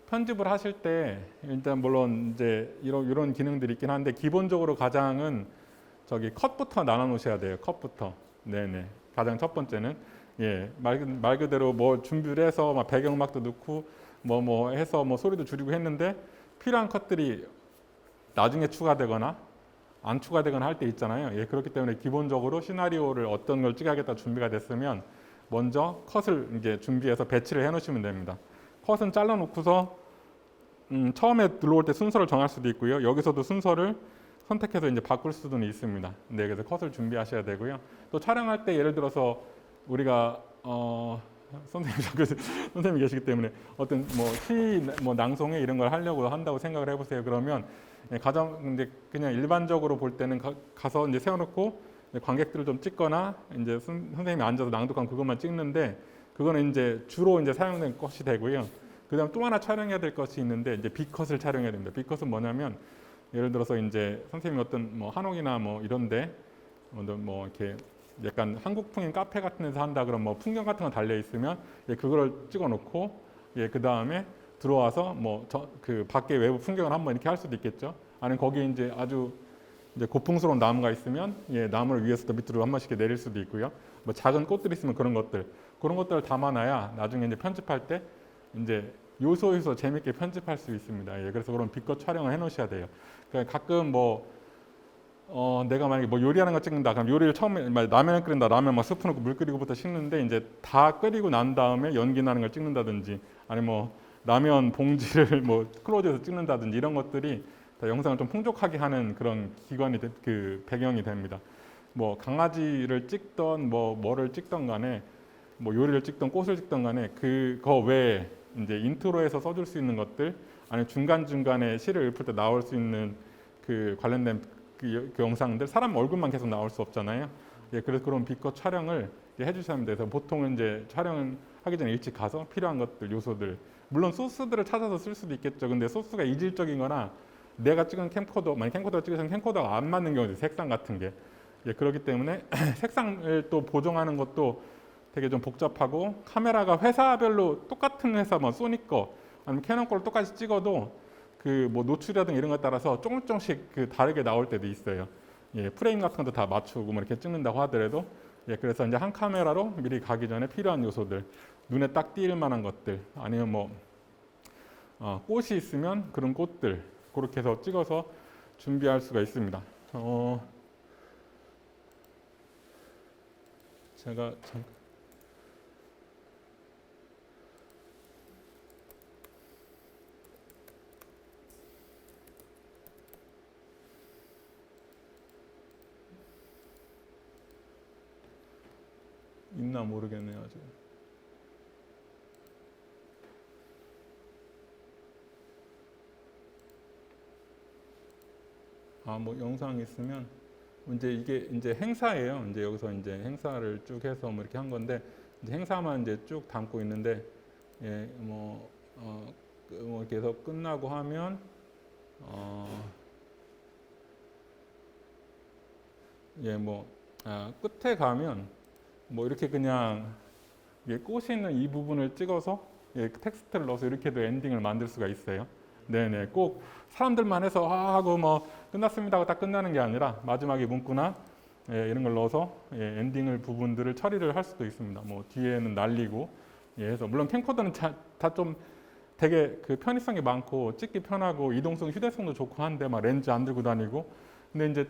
Speaker 1: 편집을 하실 때 일단 물론 이제 이런 기능들이 있긴 한데 기본적으로 가장은 저기 컷부터 나눠 놓으셔야 돼요. 컷부터. 네네. 가장 첫 번째는 말 그대로 뭐 준비를 해서 막 배경음악도 넣고 뭐 해서 뭐 소리도 줄이고 했는데 필요한 컷들이 나중에 추가되거나 안 추가되거나 할 때 있잖아요. 그렇기 때문에 기본적으로 시나리오를 어떤 걸 찍어야겠다 준비가 됐으면 먼저 컷을 이제 준비해서 배치를 해 놓으시면 됩니다. 컷은 잘라 놓고서 처음에 들어올 때 순서를 정할 수도 있고요. 여기서도 순서를 선택해서 이제 바꿀 수도 있습니다. 그래서 컷을 준비하셔야 되고요. 또 촬영할 때 예를 들어서 우리가 선생님이 계시기 때문에 어떤 뭐 시 낭송회 이런 걸 하려고 한다고 생각을 해보세요. 그러면 가장 이제 그냥 일반적으로 볼 때는 가서 이제 세워놓고 관객들을 좀 찍거나 이제 선생님이 앉아서 낭독한 그것만 찍는데 그거는 이제 주로 이제 사용된 것이 되고요. 그다음 또 하나 촬영해야 될 것이 있는데 이제 B컷을 촬영해야 됩니다. B컷은 뭐냐면 예를 들어서 이제 선생님이 어떤 뭐 한옥이나 뭐 이런데 뭐 이렇게 약간 한국풍인 카페 같은 데서 한다 그러면 뭐 풍경 같은 거 달려 있으면 그걸 찍어놓고 그 다음에 들어와서 뭐 그 밖에 외부 풍경을 한번 이렇게 할 수도 있겠죠. 아니면 거기 이제 아주 이제 고풍스러운 나무가 있으면 나무를 위에서도 밑으로 한 번씩 내릴 수도 있고요. 뭐 작은 꽃들이 있으면 그런 것들을 담아놔야 나중에 이제 편집할 때 이제 요소 재밌게 편집할 수 있습니다. 그래서 그런 비컷 촬영을 해놓으셔야 돼요. 그러니까 가끔 내가 만약에 뭐 요리하는 거 찍는다. 그럼 요리를 처음에 라면을 끓인다. 라면 막 스프 넣고 물 끓이고부터 식는데 이제 다 끓이고 난 다음에 연기 나는 걸 찍는다든지 아니면 뭐 라면 봉지를 뭐 클로즈해서 찍는다든지 이런 것들이 다 영상을 좀 풍족하게 하는 그런 그 배경이 됩니다. 뭐 강아지를 찍던 뭐를 찍던 간에 뭐 요리를 찍던 꽃을 찍던 간에 그거 외에 이제 인트로에서 써줄 수 있는 것들 아니면 중간중간에 시를 읊을 때 나올 수 있는 그 관련된 그 영상들 사람 얼굴만 계속 나올 수 없잖아요. 그래서 그런 비컷 촬영을 해주셔야 합니다. 그래서 보통은 이제 촬영을 하기 전에 일찍 가서 필요한 것들 요소들 물론 소스들을 찾아서 쓸 수도 있겠죠. 근데 소스가 이질적이거나 내가 찍은 만약 캠코더가 찍으신 캠코더가 안 맞는 경우도 색상 같은 게 그렇기 때문에 색상을 또 보정하는 것도 되게 좀 복잡하고 카메라가 회사별로 똑같은 회사 뭐 소니 거 아니면 캐논 거를 똑같이 찍어도 그 뭐 노출이라든가 이런 것에 따라서 조금씩 그 다르게 나올 때도 있어요. 프레임 같은 것도 다 맞추고 뭐 이렇게 찍는다고 하더라도 그래서 이제 한 카메라로 미리 가기 전에 필요한 요소들 눈에 딱 띌 만한 것들 아니면 뭐 꽃이 있으면 그런 꽃들 그렇게 해서 찍어서 준비할 수가 있습니다. 제가 있나 모르겠네요 아직. 뭐 영상 있으면 이제 이게 이제 행사예요. 이제 여기서 이제 행사를 쭉 해서 뭐 이렇게 한 건데 이제 행사만 이제 쭉 담고 있는데 뭐 이렇게 해서 끝나고 하면 끝에 가면 뭐 이렇게 그냥 꽃이 있는 이 부분을 찍어서 텍스트를 넣어서 이렇게도 엔딩을 만들 수가 있어요. 네네, 꼭 사람들만 해서 하고 뭐 끝났습니다 하고 딱 끝나는 게 아니라 마지막에 문구나 이런 걸 넣어서 엔딩을 부분들을 처리를 할 수도 있습니다. 뭐 뒤에는 날리고 해서 물론 캠코더는 다 좀 되게 그 편의성이 많고 찍기 편하고 이동성, 휴대성도 좋고 한데 막 렌즈 안 들고 다니고 근데 이제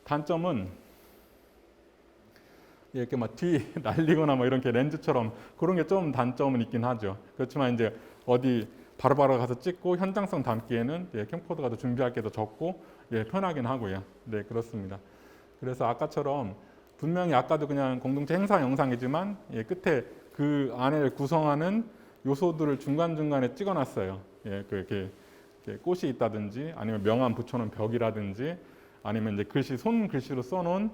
Speaker 1: 단점은 이렇게 막 뒤 날리거나 뭐 이렇게 렌즈처럼 그런 게 좀 단점은 있긴 하죠. 그렇지만 이제 어디 바로바로 가서 찍고 현장성 담기에는 캠코더가 더 준비할 게 더 적고 편하긴 하고요. 네, 그렇습니다. 그래서 아까처럼 분명히 아까도 그냥 공동체 행사 영상이지만 끝에 그 안을 구성하는 요소들을 중간중간에 찍어놨어요. 예, 이렇게 꽃이 있다든지 아니면 명암 붙여놓은 벽이라든지 아니면 이제 글씨 손 글씨로 써놓은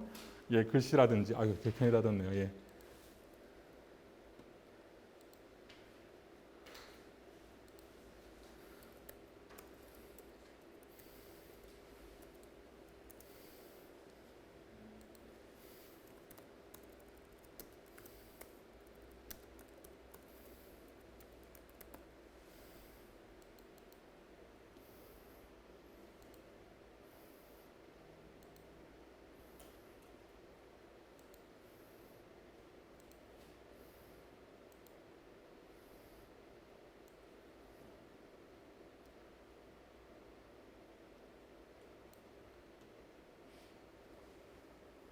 Speaker 1: 예, 글씨라든지 아유 괜히 닫았네요. 예.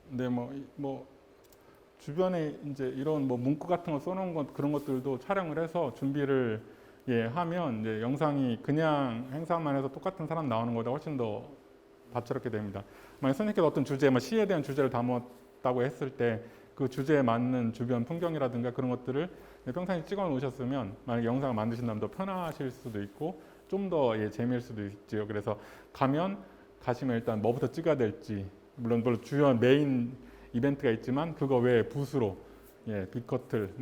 Speaker 1: 근데 뭐 주변에 이제 이런 뭐 문구 같은 거 써놓은 것 그런 것들도 촬영을 해서 준비를 예 하면 이제 영상이 그냥 행사만 해서 똑같은 사람 나오는 것보다 훨씬 더 다채롭게 됩니다. 만약 선생님께서 어떤 주제, 뭐 시에 대한 주제를 담았다고 했을 때 그 주제에 맞는 주변 풍경이라든가 그런 것들을 평상시 찍어 놓으셨으면 만약 영상을 만드신다면 더 편하실 수도 있고 좀 더 예, 재미일 수도 있죠. 그래서 가시면 일단 뭐부터 찍어야 될지 물론 주요 메인 이벤트가 있지만 그거 외에 붓으로 예, 빗커틀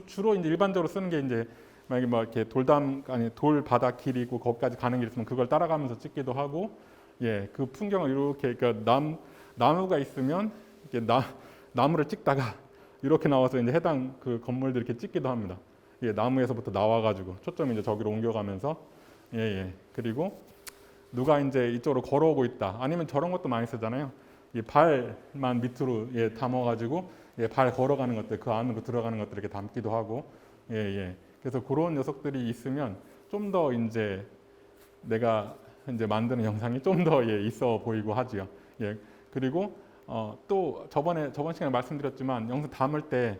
Speaker 1: 주로 이제 일반적으로 쓰는 게 이제 만약에 뭐 이렇게 돌 바닥 길이고 거기까지 가는 길 있으면 그걸 따라가면서 찍기도 하고 예, 그 풍경을 이렇게 그러니까 나무가 있으면 이렇게 나무를 찍다가 이렇게 나와서 이제 해당 그 건물들 이렇게 찍기도 합니다. 예, 나무에서부터 나와가지고 초점이 이제 저기로 옮겨가면서 예. 그리고 누가 이제 이쪽으로 걸어오고 있다. 아니면 저런 것도 많이 쓰잖아요. 이 발만 밑으로 예, 담아가지고 예, 발 걸어가는 것들 그 안으로 들어가는 것들 이렇게 담기도 하고 예. 그래서 그런 녀석들이 있으면 좀 더 이제 내가 이제 만드는 영상이 좀 더 예, 있어 보이고 하지요. 예. 그리고 또 저번 시간에 말씀드렸지만 영상 담을 때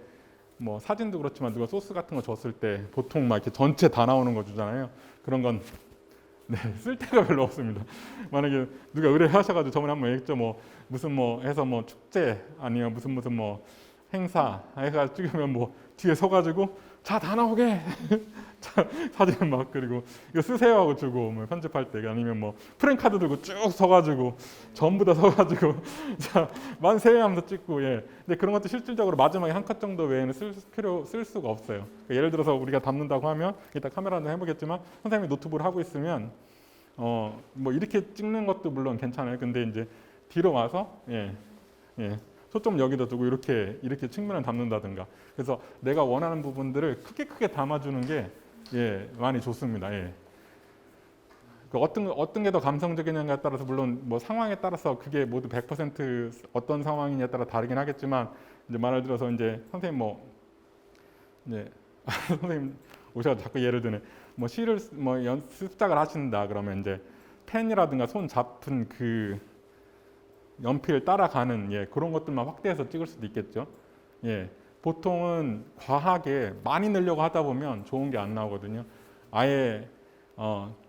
Speaker 1: 뭐 사진도 그렇지만 누가 소스 같은 거 줬을 때 보통 막 이렇게 전체 다 나오는 거 주잖아요. 그런 건 네, 쓸데가 별로 없습니다. 만약에 누가 의뢰하셔가지고 저번에 한번 얘기했죠. 뭐 무슨 뭐 해서 뭐 축제 아니면 무슨 뭐 행사 해가 찍으면 뭐 뒤에 서가지고 자 다 나오게 사진 막 그리고 이거 쓰세요 하고 주고 뭐 편집할 때 아니면 뭐 프랭카드 들고 쭉 서가지고 전부 다 서가지고 자 만세 하면서 찍고 예. 근데 그런 것도 실질적으로 마지막에 한 컷 정도 외에는 쓸 수가 없어요. 그러니까 예를 들어서 우리가 담는다고 하면 이따 카메라도 해보겠지만 선생님이 노트북을 하고 있으면 뭐 이렇게 찍는 것도 물론 괜찮아요. 근데 이제 뒤로 와서 예. 초점 여기다 두고 이렇게 측면을 담는다든가. 그래서 내가 원하는 부분들을 크게 담아주는 게 예, 많이 좋습니다. 예. 어떤 게 더 감성적이냐에 따라서 물론 뭐 상황에 따라서 그게 모두 100% 어떤 상황이냐에 따라 다르긴 하겠지만 이제 말을 들어서 이제 선생님 이제 선생님 오셔서 자꾸 예를 드네. 뭐 시를 뭐 습작을 하신다 그러면 이제 펜이라든가 손 잡은 그 연필 따라가는 예, 그런 것들만 확대해서 찍을 수도 있겠죠. 예, 보통은 과하게 많이 넣으려고 하다 보면 좋은 게 안 나오거든요. 아예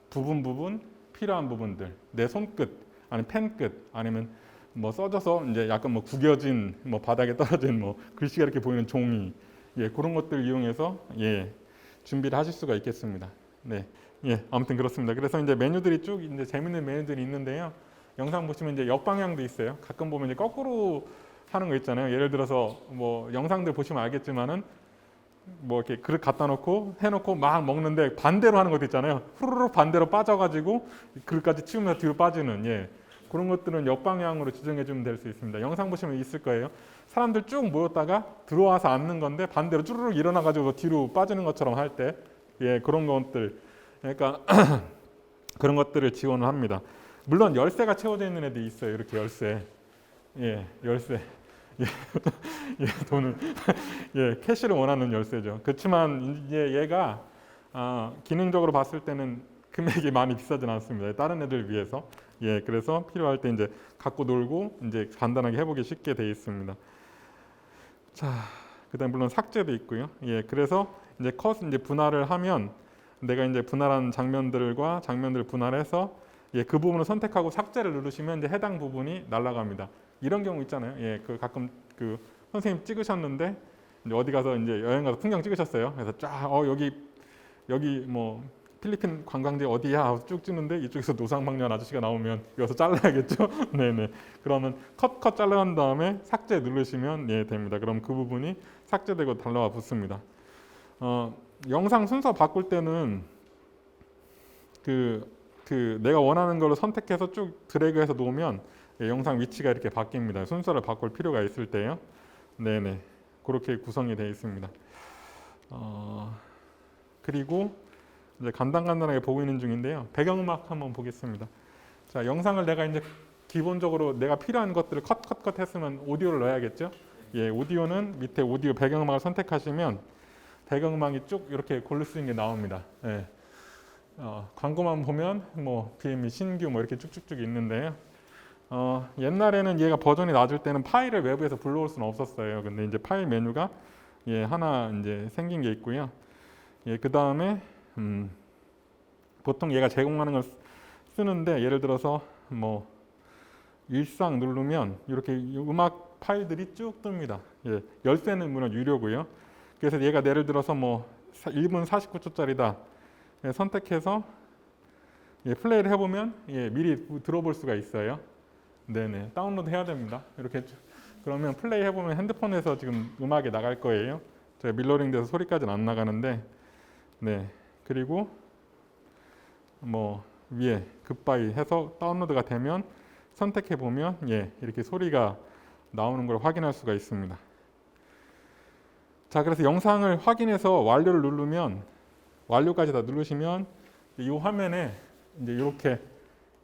Speaker 1: 부분 필요한 부분들 내 손끝 아니면 펜끝 아니면 뭐 써져서 이제 약간 뭐 구겨진 뭐 바닥에 떨어진 뭐 글씨가 이렇게 보이는 종이 예, 그런 것들 이용해서 예, 준비를 하실 수가 있겠습니다. 네, 예, 아무튼 그렇습니다. 그래서 이제 메뉴들이 쭉 이제 재밌는 메뉴들이 있는데요. 영상 보시면 이제 역방향도 있어요. 가끔 보면 이제 거꾸로 하는 거 있잖아요. 예를 들어서 뭐 영상들 보시면 알겠지만은 뭐 이렇게 그릇 갖다 놓고 해놓고 막 먹는데 반대로 하는 것도 있잖아요. 후루룩 반대로 빠져가지고 그릇까지 치우면서 뒤로 빠지는 예. 그런 것들은 역방향으로 지정해 주면 될 수 있습니다. 영상 보시면 있을 거예요. 사람들 쭉 모였다가 들어와서 앉는 건데 반대로 쭈르륵 일어나가지고 뒤로 빠지는 것처럼 할 때 예, 그런 것들 그러니까 그런 것들을 지원을 합니다. 물론 열쇠가 채워져 있는 애들이 있어요. 이렇게 열쇠. 예, 열쇠. 예, 예, 돈을 예, 캐시를 원하는 열쇠죠. 그렇지만 이제 얘가 기능적으로 봤을 때는 금액이 많이 비싸진 않습니다. 다른 애들 위해서. 예, 그래서 필요할 때 이제 갖고 놀고 이제 간단하게 해보기 쉽게 돼 있습니다. 자, 그다음 물론 삭제도 있고요. 예, 그래서 이제 컷 이제 분할을 하면 내가 이제 분할한 장면들과 장면들을 분할해서 예, 그 부분을 선택하고 삭제를 누르시면 이제 해당 부분이 날아갑니다. 이런 경우 있잖아요. 예, 그 가끔 그 선생님 찍으셨는데 이제 어디 가서 이제 여행 가서 풍경 찍으셨어요. 그래서 쫙 여기 여기 뭐 필리핀 관광지 어디야 하고 쭉 찍는데 이쪽에서 노상방뇨한 아저씨가 나오면 이어서 잘라야겠죠. 네네. 그러면 컷 잘라간 다음에 삭제 누르시면 예 됩니다. 그럼 그 부분이 삭제되고 달러와 붙습니다. 영상 순서 바꿀 때는 그 내가 원하는 걸로 선택해서 쭉 드래그해서 놓으면 예, 영상 위치가 이렇게 바뀝니다. 순서를 바꿀 필요가 있을 때요. 네네. 그렇게 구성이 되어 있습니다. 그리고 이제 간단하게 보고 있는 중인데요. 배경음악 한번 보겠습니다. 자, 영상을 내가 이제 기본적으로 내가 필요한 것들을 컷 했으면 오디오를 넣어야겠죠. 예, 오디오는 밑에 오디오 배경음악을 선택하시면 배경음악이 쭉 이렇게 고를 수 있는 게 나옵니다. 예. 광고만 보면 뭐 BME 신규 뭐 이렇게 쭉쭉쭉 있는데요. 옛날에는 얘가 버전이 낮을 때는 파일을 외부에서 불러올 수는 없었어요. 근데 이제 파일 메뉴가 예, 하나 이제 생긴 게 있고요. 예, 그 다음에 보통 얘가 제공하는 걸 쓰는데 예를 들어서 뭐 일상 누르면 이렇게 음악 파일들이 쭉 뜹니다. 예, 열쇠는 물론 유료고요. 그래서 얘가 예를 들어서 뭐 1분 49초짜리다 예, 선택해서 예, 플레이를 해보면 예, 미리 들어볼 수가 있어요. 네네, 다운로드 해야 됩니다. 이렇게 그러면 플레이 해보면 핸드폰에서 지금 음악이 나갈 거예요. 제가 밀러링 돼서 소리까지는 안 나가는데 네, 그리고 뭐 위에 굿바이 해서 다운로드가 되면 선택해 보면 예, 이렇게 소리가 나오는 걸 확인할 수가 있습니다. 자, 그래서 영상을 확인해서 완료를 누르면 완료까지 다 누르시면 이 화면에 이제 이렇게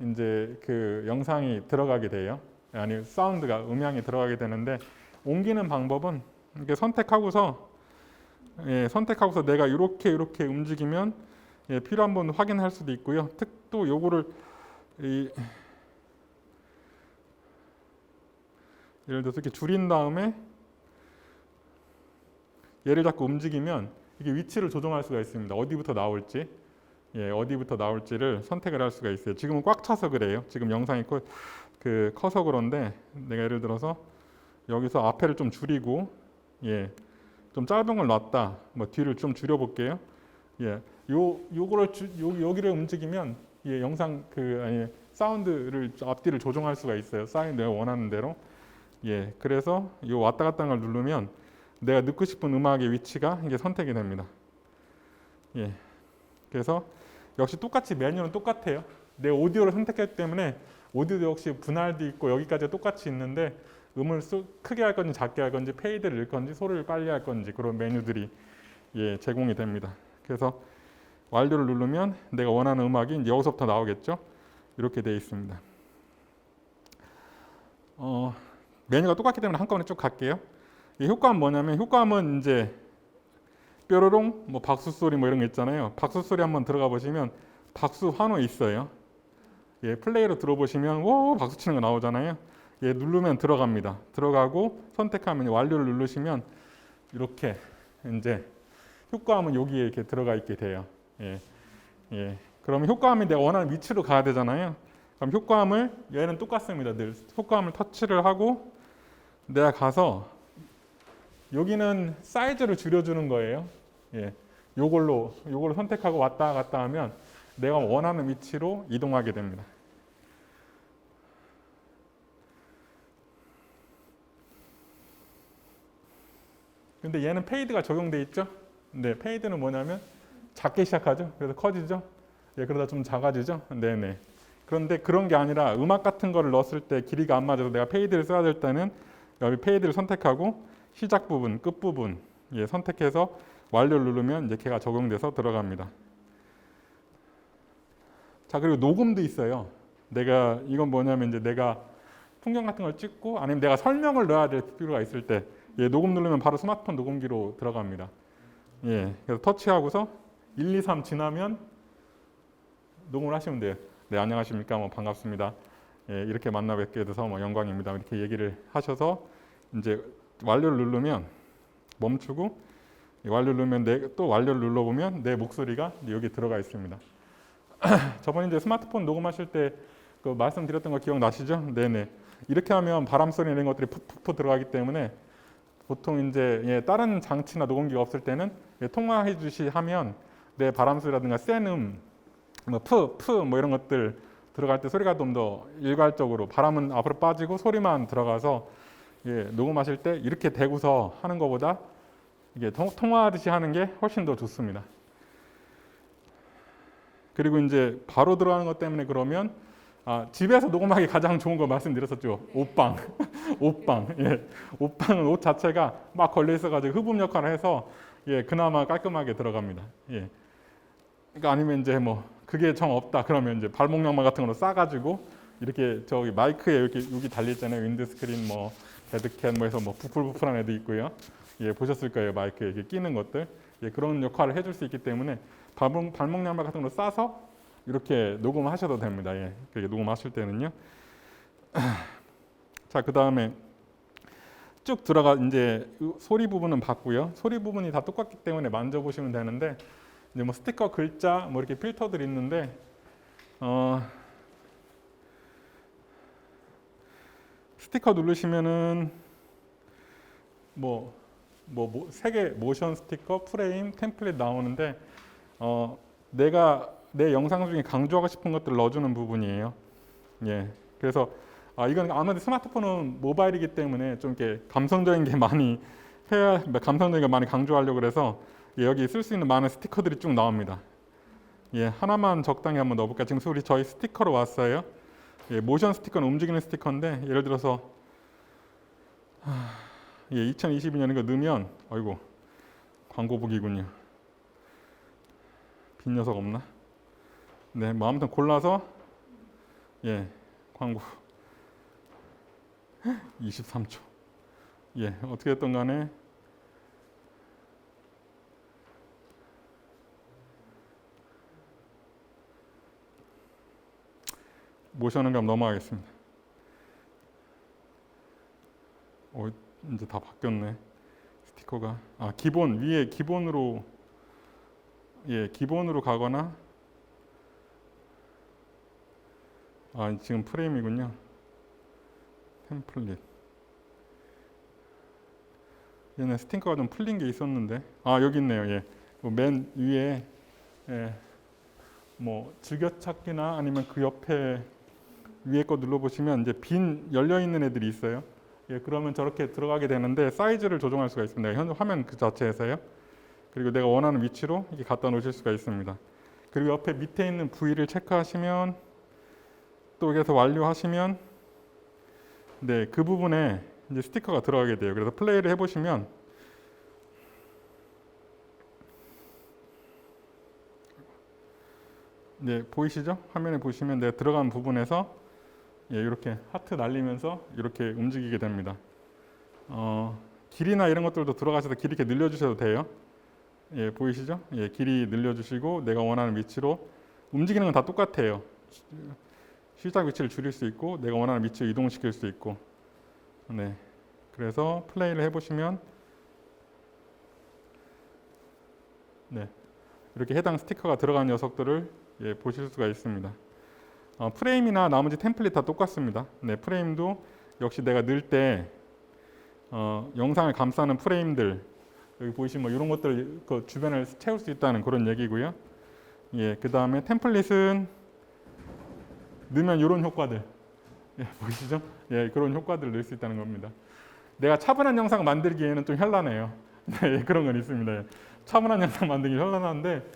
Speaker 1: 이제 그 영상이 들어가게 돼요. 아니 사운드가 음향이 들어가게 되는데 옮기는 방법은 이렇게 선택하고서 예, 선택하고서 내가 이렇게 움직이면 예, 필요한 분 확인할 수도 있고요. 또 요거를 예를 들어서 이렇게 줄인 다음에 얘를 자꾸 움직이면 이게 위치를 조정할 수가 있습니다. 어디부터 나올지, 예, 어디부터 나올지를 선택을 할 수가 있어요. 지금은 꽉 차서 그래요. 지금 영상이 커서 그런데 내가 예를 들어서 여기서 앞에를 좀 줄이고, 예, 좀 짧은 걸 놨다. 뭐 뒤를 좀 줄여볼게요. 예, 요거를 여기를 움직이면 예, 영상 사운드를 앞뒤를 조정할 수가 있어요. 사운드 내가 원하는 대로. 예, 그래서 요 왔다 갔다 하는 걸 누르면 내가 넣고 싶은 음악의 위치가 이게 선택이 됩니다. 예, 그래서 역시 똑같이 메뉴는 똑같아요. 내 오디오를 선택했기 때문에 오디오도 역시 분할도 있고 여기까지 똑같이 있는데 음을 크게 할 건지 작게 할 건지 페이드를 넣을 건지 소리를 빨리 할 건지 그런 메뉴들이 예, 제공이 됩니다. 그래서 완료를 누르면 내가 원하는 음악이 이제 여기서부터 나오겠죠. 이렇게 되어 있습니다. 메뉴가 똑같기 때문에 한꺼번에 쭉 갈게요. 이 효과음은 뭐냐면 효과음은 이제 뾰로롱, 뭐 박수 소리 뭐 이런 거 있잖아요. 박수 소리 한번 들어가 보시면 박수 환호 있어요. 예, 플레이로 들어보시면 오 박수 치는 거 나오잖아요. 예, 누르면 들어갑니다. 들어가고 선택하면 완료를 누르시면 이렇게 이제 효과음은 여기에 이렇게 들어가 있게 돼요. 예, 예. 그러면 효과음이 내가 원하는 위치로 가야 되잖아요. 그럼 효과음을 얘는 똑같습니다. 늘 효과음을 터치를 하고 내가 가서 여기는 사이즈를 줄여주는 거예요. 예, 요걸로 선택하고 왔다 갔다 하면 내가 원하는 위치로 이동하게 됩니다. 근데 얘는 페이드가 적용돼 있죠. 네, 페이드는 뭐냐면 작게 시작하죠. 그래서 커지죠. 예, 그러다 좀 작아지죠. 네네. 그런데 그런 게 아니라 음악 같은 거를 넣었을 때 길이가 안 맞아서 내가 페이드를 써야 될 때는 여기 페이드를 선택하고 시작 부분, 끝 부분 예, 선택해서 완료를 누르면 이제 걔가 적용돼서 들어갑니다. 자, 그리고 녹음도 있어요. 이건 뭐냐면 이제 내가 풍경 같은 걸 찍고 아니면 내가 설명을 넣어야 될 필요가 있을 때 예, 녹음 누르면 바로 스마트폰 녹음기로 들어갑니다. 예, 그래서 터치하고서 1, 2, 3 지나면 녹음을 하시면 돼요. 네, 안녕하십니까, 뭐 반갑습니다. 예, 이렇게 만나 뵙게 돼서 뭐 영광입니다. 이렇게 얘기를 하셔서 이제 완료를 누르면 멈추고 완료를 누르면 또 완료를 눌러보면 내 목소리가 여기 들어가 있습니다. 저번에 이제 스마트폰 녹음하실 때 그 말씀드렸던 거 기억나시죠? 네네. 이렇게 하면 바람 소리 이런 것들이 푹푹 들어가기 때문에 보통 이제 예, 다른 장치나 녹음기가 없을 때는 예, 통화해 주시 하면 내 바람소리라든가 센 뭐 뭐 이런 것들 들어갈 때 소리가 좀 더 일괄적으로 바람은 앞으로 빠지고 소리만 들어가서 예, 녹음하실 때 이렇게 대고서 하는 것보다 이게 통화하듯이 하는 게 훨씬 더 좋습니다. 그리고 이제 바로 들어가는 것 때문에 그러면 집에서 녹음하기 가장 좋은 거 말씀드렸었죠. 옷방. 옷방. 예. 옷방은 옷 자체가 막 걸려 있어가지고 흡음 역할을 해서 예, 그나마 깔끔하게 들어갑니다. 예. 그러니까 아니면 이제 뭐 그게 정 없다 그러면 이제 발목 양말 같은 걸로 싸가지고 이렇게 저기 마이크에 이렇게 여기 달려 있잖아요. 윈드스크린 뭐 데드캣 뭐 해서 뭐 부풀부풀한 애도 있고요. 예, 보셨을 거예요. 마이크에 이렇게 끼는 것들. 예, 그런 역할을 해줄 수 있기 때문에 발목 양말 같은 걸로 싸서 이렇게 녹음하셔도 됩니다. 예, 그렇게 녹음하실 때는요. 자, 그 다음에 쭉 들어가 이제 소리 부분은 봤고요. 소리 부분이 다 똑같기 때문에 만져보시면 되는데 이제 뭐 스티커 글자 뭐 이렇게 필터들이 있는데 스티커 누르시면은 뭐 3개 모션 스티커, 프레임, 템플릿 나오는데 내가 내 영상 중에 강조하고 싶은 것들을 넣어주는 부분이에요. 예. 그래서 이건 아무래도 스마트폰은 모바일이기 때문에 좀 이렇게 감성적인 게 많이 감성적인 게 많이 강조하려고 그래서 예, 여기 쓸 수 있는 많은 스티커들이 쭉 나옵니다. 예, 하나만 적당히 한번 넣어볼까요? 지금 저희 스티커로 왔어요. 예, 모션 스티커는 움직이는 스티커인데 예를 들어서 예, 2022년 이거 넣으면 아이고 광고 보기군요. 빈 녀석 없나? 네, 뭐 아무튼 골라서 예, 광고 23초. 예, 어떻게 됐든 간에 모션은 그럼 넘어가겠습니다. 이제 다 바뀌었네. 스티커가 기본 위에 기본으로 예, 기본으로 가거나 지금 프레임이군요. 템플릿. 얘는 스티커가 좀 풀린 게 있었는데 여기 있네요. 예. 맨 위에 예, 뭐 즐겨찾기나 아니면 그 옆에 위에 거 눌러보시면 이제 빈 열려 있는 애들이 있어요. 예, 그러면 저렇게 들어가게 되는데 사이즈를 조정할 수가 있습니다. 현 화면 그 자체에서요. 그리고 내가 원하는 위치로 이렇게 갖다 놓으실 수가 있습니다. 그리고 옆에 밑에 있는 부위를 체크하시면 또 여기서 완료하시면 네, 그 부분에 이제 스티커가 들어가게 돼요. 그래서 플레이를 해보시면 네, 보이시죠? 화면에 보시면 내가 들어간 부분에서 예, 이렇게 하트 날리면서 이렇게 움직이게 됩니다. 길이나 이런 것들도 들어가셔서 길이 이렇게 늘려주셔도 돼요. 예, 보이시죠? 예, 길이 늘려주시고 내가 원하는 위치로 움직이는 건 다 똑같아요. 시작 위치를 줄일 수 있고 내가 원하는 위치로 이동시킬 수 있고 네, 그래서 플레이를 해보시면 네, 이렇게 해당 스티커가 들어간 녀석들을 예, 보실 수가 있습니다. 프레임이나 나머지 템플릿 다 똑같습니다. 네, 프레임도 역시 내가 넣을 때 영상을 감싸는 프레임들 여기 보이시면 뭐 이런 것들 그 주변을 채울 수 있다는 그런 얘기고요. 예, 그 다음에 템플릿은 넣으면 이런 효과들 예, 보이시죠? 예, 그런 효과들을 넣을 수 있다는 겁니다. 내가 차분한 영상 만들기에는 좀 현란해요. 네, 그런 건 있습니다. 예, 차분한 영상 만들기 현란한데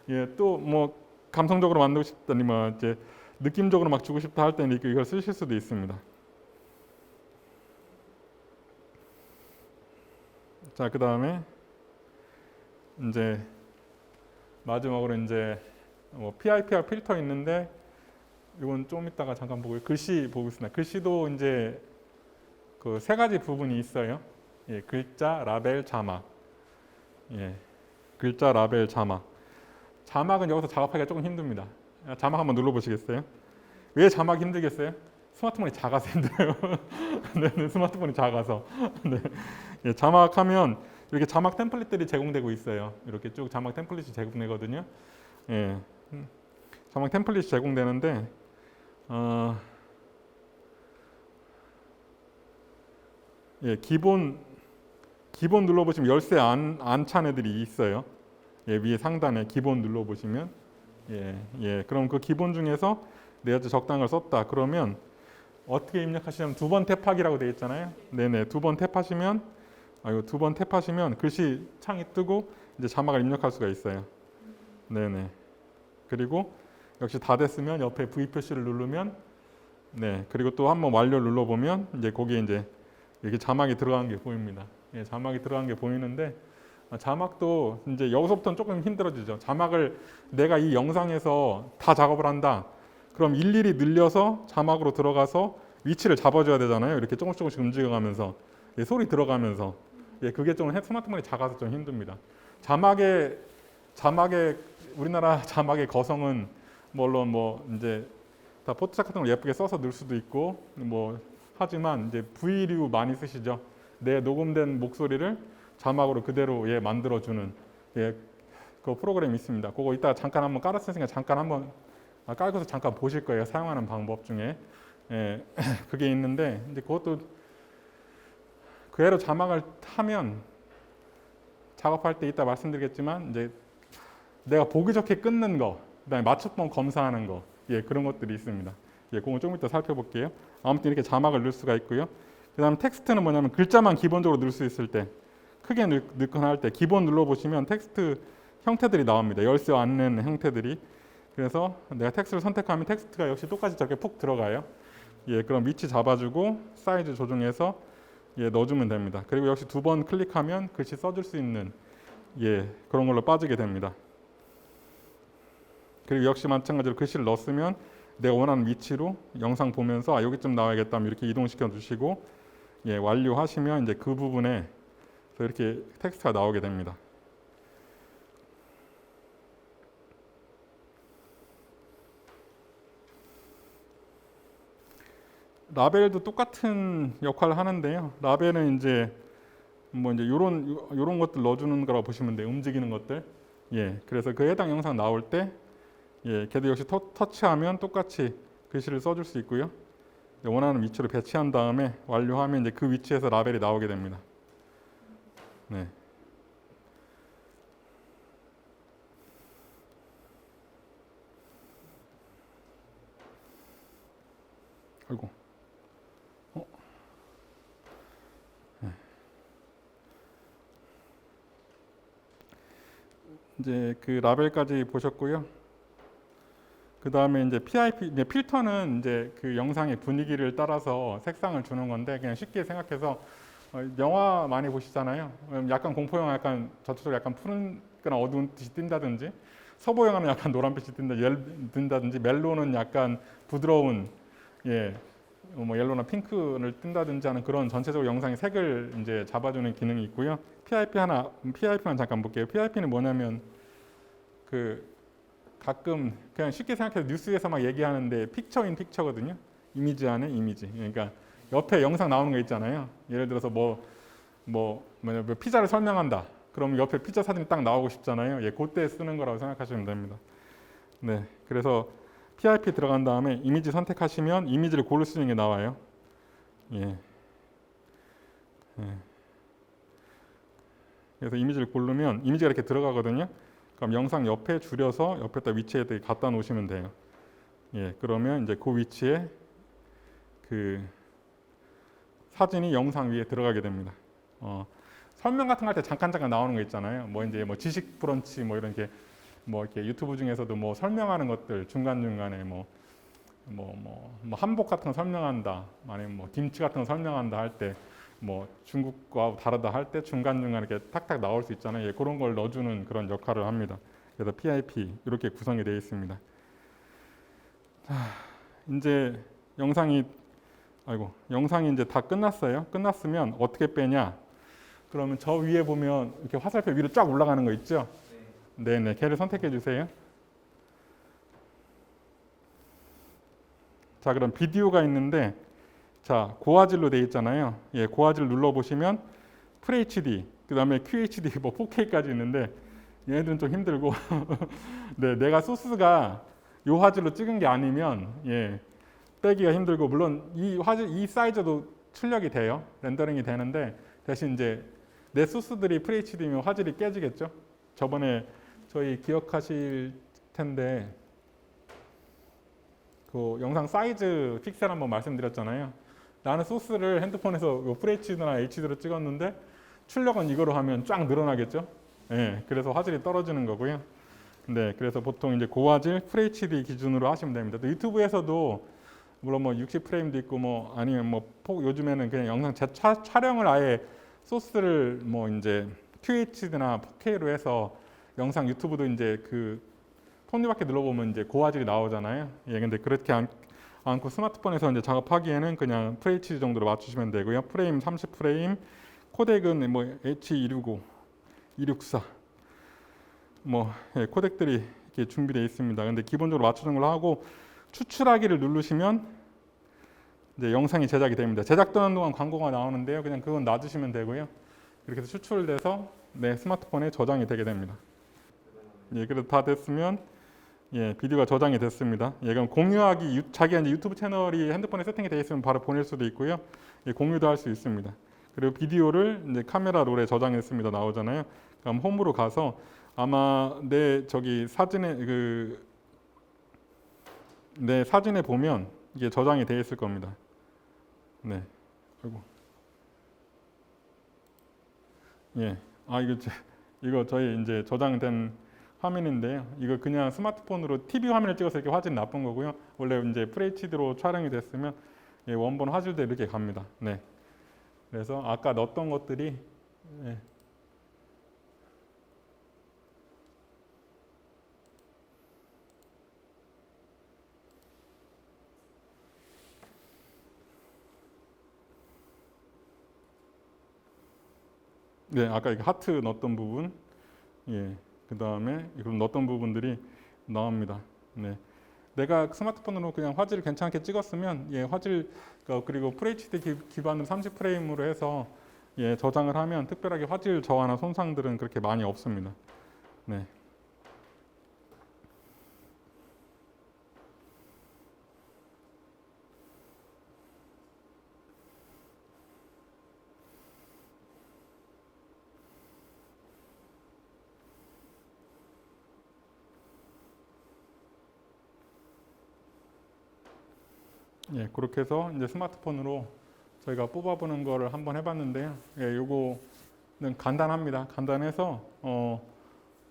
Speaker 1: 예, 또 뭐 감성적으로 만들고 싶다니 뭐 이제 느낌적으로 막 주고 싶다 할 때는 이걸 쓰실 수도 있습니다. 자, 그 다음에 이제 마지막으로 이제 뭐 PIPR 필터 있는데 이건 좀 이따가 잠깐 보고 글씨 보겠습니다. 글씨도 이제 그 3가지 부분이 있어요. 예, 글자, 라벨, 자막. 예, 글자, 라벨, 자막. 자막은 여기서 작업하기가 조금 힘듭니다. 자막 한번 눌러보시겠어요? 왜 자막이 힘들겠어요? 스마트폰이 작아서 힘들어요. 네, 스마트폰이 작아서. 네. 예, 자막하면 이렇게 자막 템플릿들이 제공되고 있어요. 이렇게 쭉 자막 템플릿이 제공되거든요. 예, 자막 템플릿이 제공되는데 예, 기본 눌러보시면 열쇠 안 찬 애들이 있어요. 예, 위에 상단에 기본 눌러보시면 그럼 그 기본 중에서 내가 적당한 걸 썼다. 그러면 어떻게 입력하시냐면 두 번 탭하기라고 되어 있잖아요. 네네, 두 번 탭하시면 두 번 탭하시면 글씨 창이 뜨고 이제 자막을 입력할 수가 있어요. 네네. 그리고 역시 다 됐으면 옆에 V 표시를 누르면 그리고 또 한번 완료 눌러보면 이제 거기에 이제 이렇게 자막이 들어간 게 보입니다. 예, 자막이 들어간 게 보이는데 자막도 이제 여기서부터는 조금 힘들어지죠. 자막을 내가 이 영상에서 다 작업을 한다. 그럼 일일이 늘려서 자막으로 들어가서 위치를 잡아줘야 되잖아요. 이렇게 조금씩 움직여가면서 소리 들어가면서 그게 좀 스마트폰이 작아서 좀 힘듭니다. 자막의 우리나라 자막의 거성은 물론 뭐 이제 다 포토샵 같은 걸 예쁘게 써서 넣을 수도 있고 뭐 하지만 이제 V류 많이 쓰시죠. 내 녹음된 목소리를 자막으로 그대로 만들어주는 그 프로그램이 있습니다. 그거 이따 잠깐 한번 깔았으니까 잠깐 한번 깔고서 잠깐 보실 거예요. 사용하는 방법 중에 그게 있는데 이제 그것도 그대로 자막을 타면 작업할 때 이따 말씀드리겠지만 이제 내가 보기 좋게 끊는 거, 그다음에 맞춤법 검사하는 거, 그런 것들이 있습니다. 그건 좀 이따 살펴볼게요. 아무튼 이렇게 자막을 넣을 수가 있고요. 그다음 텍스트는 뭐냐면 글자만 기본적으로 넣을 수 있을 때, 크게 넣거나 할 때 기본 눌러보시면 텍스트 형태들이 나옵니다. 열쇠와 안내는 형태들이. 그래서 내가 텍스트를 선택하면 텍스트가 역시 똑같이 저렇게 푹 들어가요. 그럼 위치 잡아주고 사이즈 조정해서 넣어주면 됩니다. 그리고 역시 두 번 클릭하면 글씨 써줄 수 있는 그런 걸로 빠지게 됩니다. 그리고 역시 마찬가지로 글씨를 넣었으면 내가 원하는 위치로 영상 보면서 여기쯤 나와야겠다 하면 이렇게 이동시켜 주시고 완료하시면 이제 그 부분에 이렇게 텍스트가 나오게 됩니다. 라벨도 똑같은 역할을 하는데요. 라벨은 이제 요런 것들 넣어주는 거라고 보시면 돼요. 움직이는 것들. 그래서 그 해당 영상 나올 때 걔도 역시 터치하면 똑같이 글씨를 써줄 수 있고요. 원하는 위치로 배치한 다음에 완료하면 이제 그 위치에서 라벨이 나오게 됩니다. 아이고. 이제 그 라벨까지 보셨고요. 그 다음에 이제 PIP, 필터는 이제 그 영상의 분위기를 따라서 색상을 주는 건데 그냥 쉽게 생각해서 영화 많이 보시잖아요. 약간 공포 영화 약간 저쪽으로 약간 푸른 거나 어두운 빛이 띈다든지 서부 영화는 약간 노란빛이 뜬다든지 멜로는 약간 부드러운 뭐 옐로나 핑크를 뜬다든지 하는 그런 전체적으로 영상의 색을 이제 잡아주는 기능이 있고요. PIP만 잠깐 볼게요. PIP는 뭐냐면 가끔 그냥 쉽게 생각해서 뉴스에서 막 얘기하는데 픽처인 픽처거든요. 이미지 안에 이미지. 그러니까 옆에 영상 나오는 거 있잖아요. 예를 들어서 피자를 설명한다. 그럼 옆에 피자 사진이 딱 나오고 싶잖아요. 그때 쓰는 거라고 생각하시면 됩니다. 그래서 PIP 들어간 다음에 이미지 선택하시면 이미지를 고를 수 있는 게 나와요. 그래서 이미지를 고르면 이미지가 이렇게 들어가거든요. 그럼 영상 옆에 줄여서 옆에다 위치에 갖다 놓으시면 돼요. 그러면 이제 그 위치에 그 사진이 영상 위에 들어가게 됩니다. 설명 같은 거 할 때 잠깐 나오는 거 있잖아요. 이제 지식 브런치 이렇게 유튜브 중에서도 설명하는 것들 중간중간에 한복 같은 거 설명한다, 아니면 김치 같은 거 설명한다 할 때 중국과 다르다 할 때 중간중간에 이렇게 탁탁 나올 수 있잖아요. 그런 걸 넣어주는 그런 역할을 합니다. 그래서 PIP 이렇게 구성이 되어 있습니다. 자, 이제 영상이 이제 다 끝났어요. 끝났으면 어떻게 빼냐? 그러면 저 위에 보면 이렇게 화살표 위로 쫙 올라가는 거 있죠? 네네, 걔를 선택해 주세요. 자, 그럼 비디오가 있는데, 자, 고화질로 되어 있잖아요. 고화질 눌러보시면 FHD, 그 다음에 QHD, 4K까지 있는데 얘네들은 좀 힘들고 내가 소스가 이 화질로 찍은 게 아니면 빼기가 힘들고, 물론 이 사이즈도 출력이 돼요. 렌더링이 되는데 대신 이제 내 소스들이 FHD면 화질이 깨지겠죠. 저번에 저희 기억하실 텐데 그 영상 사이즈 픽셀 한번 말씀드렸잖아요. 나는 소스를 핸드폰에서 FHD나 HD로 찍었는데 출력은 이거로 하면 쫙 늘어나겠죠. 예, 그래서 화질이 떨어지는 거고요. 네, 그래서 보통 이제 고화질 FHD 기준으로 하시면 됩니다. 또 유튜브에서도 물론 뭐 60프레임도 있고 뭐 아니면 뭐 요즘에는 그냥 영상 촬영을 아예 소스를 뭐 이제 QHD나 4K로 해서 영상 유튜브도 이제 그 톱니바퀴 눌러보면 이제 고화질이 나오잖아요. 예, 근데 그렇게 않고 스마트폰에서 이제 작업하기에는 그냥 FHD 정도로 맞추시면 되고요. 프레임 30프레임, 코덱은 뭐 H265, 264, 뭐 예, 코덱들이 이렇게 준비되어 있습니다. 근데 기본적으로 맞추는 걸로 하고 추출하기를 누르시면 이제 영상이 제작이 됩니다. 제작되는 동안 광고가 나오는데요. 그냥 그건 놔주시면 되고요. 이렇게 해서 추출돼서 내 스마트폰에 저장이 되게 됩니다. 예, 그래서 다 됐으면 예, 비디오가 저장이 됐습니다. 예, 그럼 공유하기 자기 이제 유튜브 채널이 핸드폰에 세팅이 되어 있으면 바로 보낼 수도 있고요. 예, 공유도 할 수 있습니다. 그리고 비디오를 이제 카메라 롤에 저장했습니다. 나오잖아요. 그럼 홈으로 가서 아마 내 저기 사진에 내 사진에 보면 이게 저장이 되어 있을 겁니다. 네. 아이고. 예. 아 이거 저희 이제 저장된 화면인데요. 이거 그냥 스마트폰으로 TV 화면을 찍어서 이렇게 화질이 나쁜 거고요. 원래 이제 FHD로 촬영이 됐으면 예, 원본 화질도 이렇게 갑니다. 네. 그래서 아까 넣었던 것들이 예. 네, 아까 이렇게 하트 넣었던 부분, 예, 그 다음에 이런 넣었던 부분들이 나옵니다. 네, 내가 스마트폰으로 그냥 화질을 괜찮게 찍었으면, 예, 화질 그리고 FHD 기반으로 30프레임으로 해서 예, 저장을 하면 특별하게 화질 저하나 손상들은 그렇게 많이 없습니다. 네. 예, 그렇게 해서 이제 스마트폰으로 저희가 뽑아보는 거를 한번 해봤는데요. 예, 요거는 간단합니다. 간단해서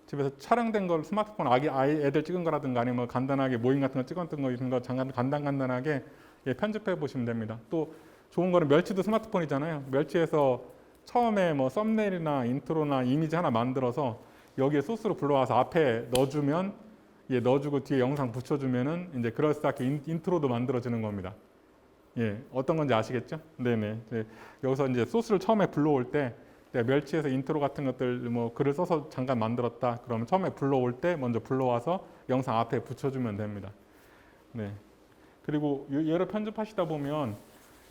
Speaker 1: 집에서 촬영된 걸 스마트폰 애들 찍은 거라든가 아니면 간단하게 모임 같은 거 찍었던 거 이런 거 간단하게 예, 편집해 보시면 됩니다. 또 좋은 거는 멸치도 스마트폰이잖아요. 멸치에서 처음에 뭐 썸네일이나 인트로나 이미지 하나 만들어서 여기에 소스로 불러와서 앞에 넣어주면 예, 넣어주고 뒤에 영상 붙여주면은 이제 그럴싸하게 인트로도 만들어지는 겁니다. 예, 어떤 건지 아시겠죠? 네네. 네, 여기서 이제 소스를 처음에 불러올 때 내가 멸치에서 인트로 같은 것들 뭐 글을 써서 잠깐 만들었다. 그러면 처음에 불러올 때 먼저 불러와서 영상 앞에 붙여주면 됩니다. 네. 그리고 얘를 편집하시다 보면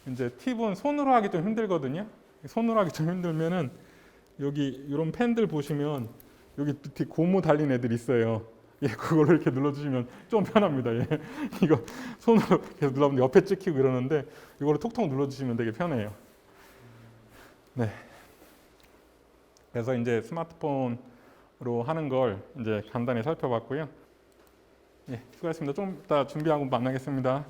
Speaker 1: 이제 팁은 손으로 하기 좀 힘들거든요. 손으로 하기 좀 힘들면은 여기 이런 펜들 보시면 여기 밑에 고무 달린 애들 있어요. 예, 그걸로 이렇게 눌러주시면 좀 편합니다. 예. 이거 손으로 계속 눌러보면 옆에 찍히고 이러는데 이걸로 톡톡 눌러주시면 되게 편해요. 네. 그래서 이제 스마트폰으로 하는 걸 이제 간단히 살펴봤고요. 예, 수고하셨습니다. 좀 이따 준비하고 만나겠습니다.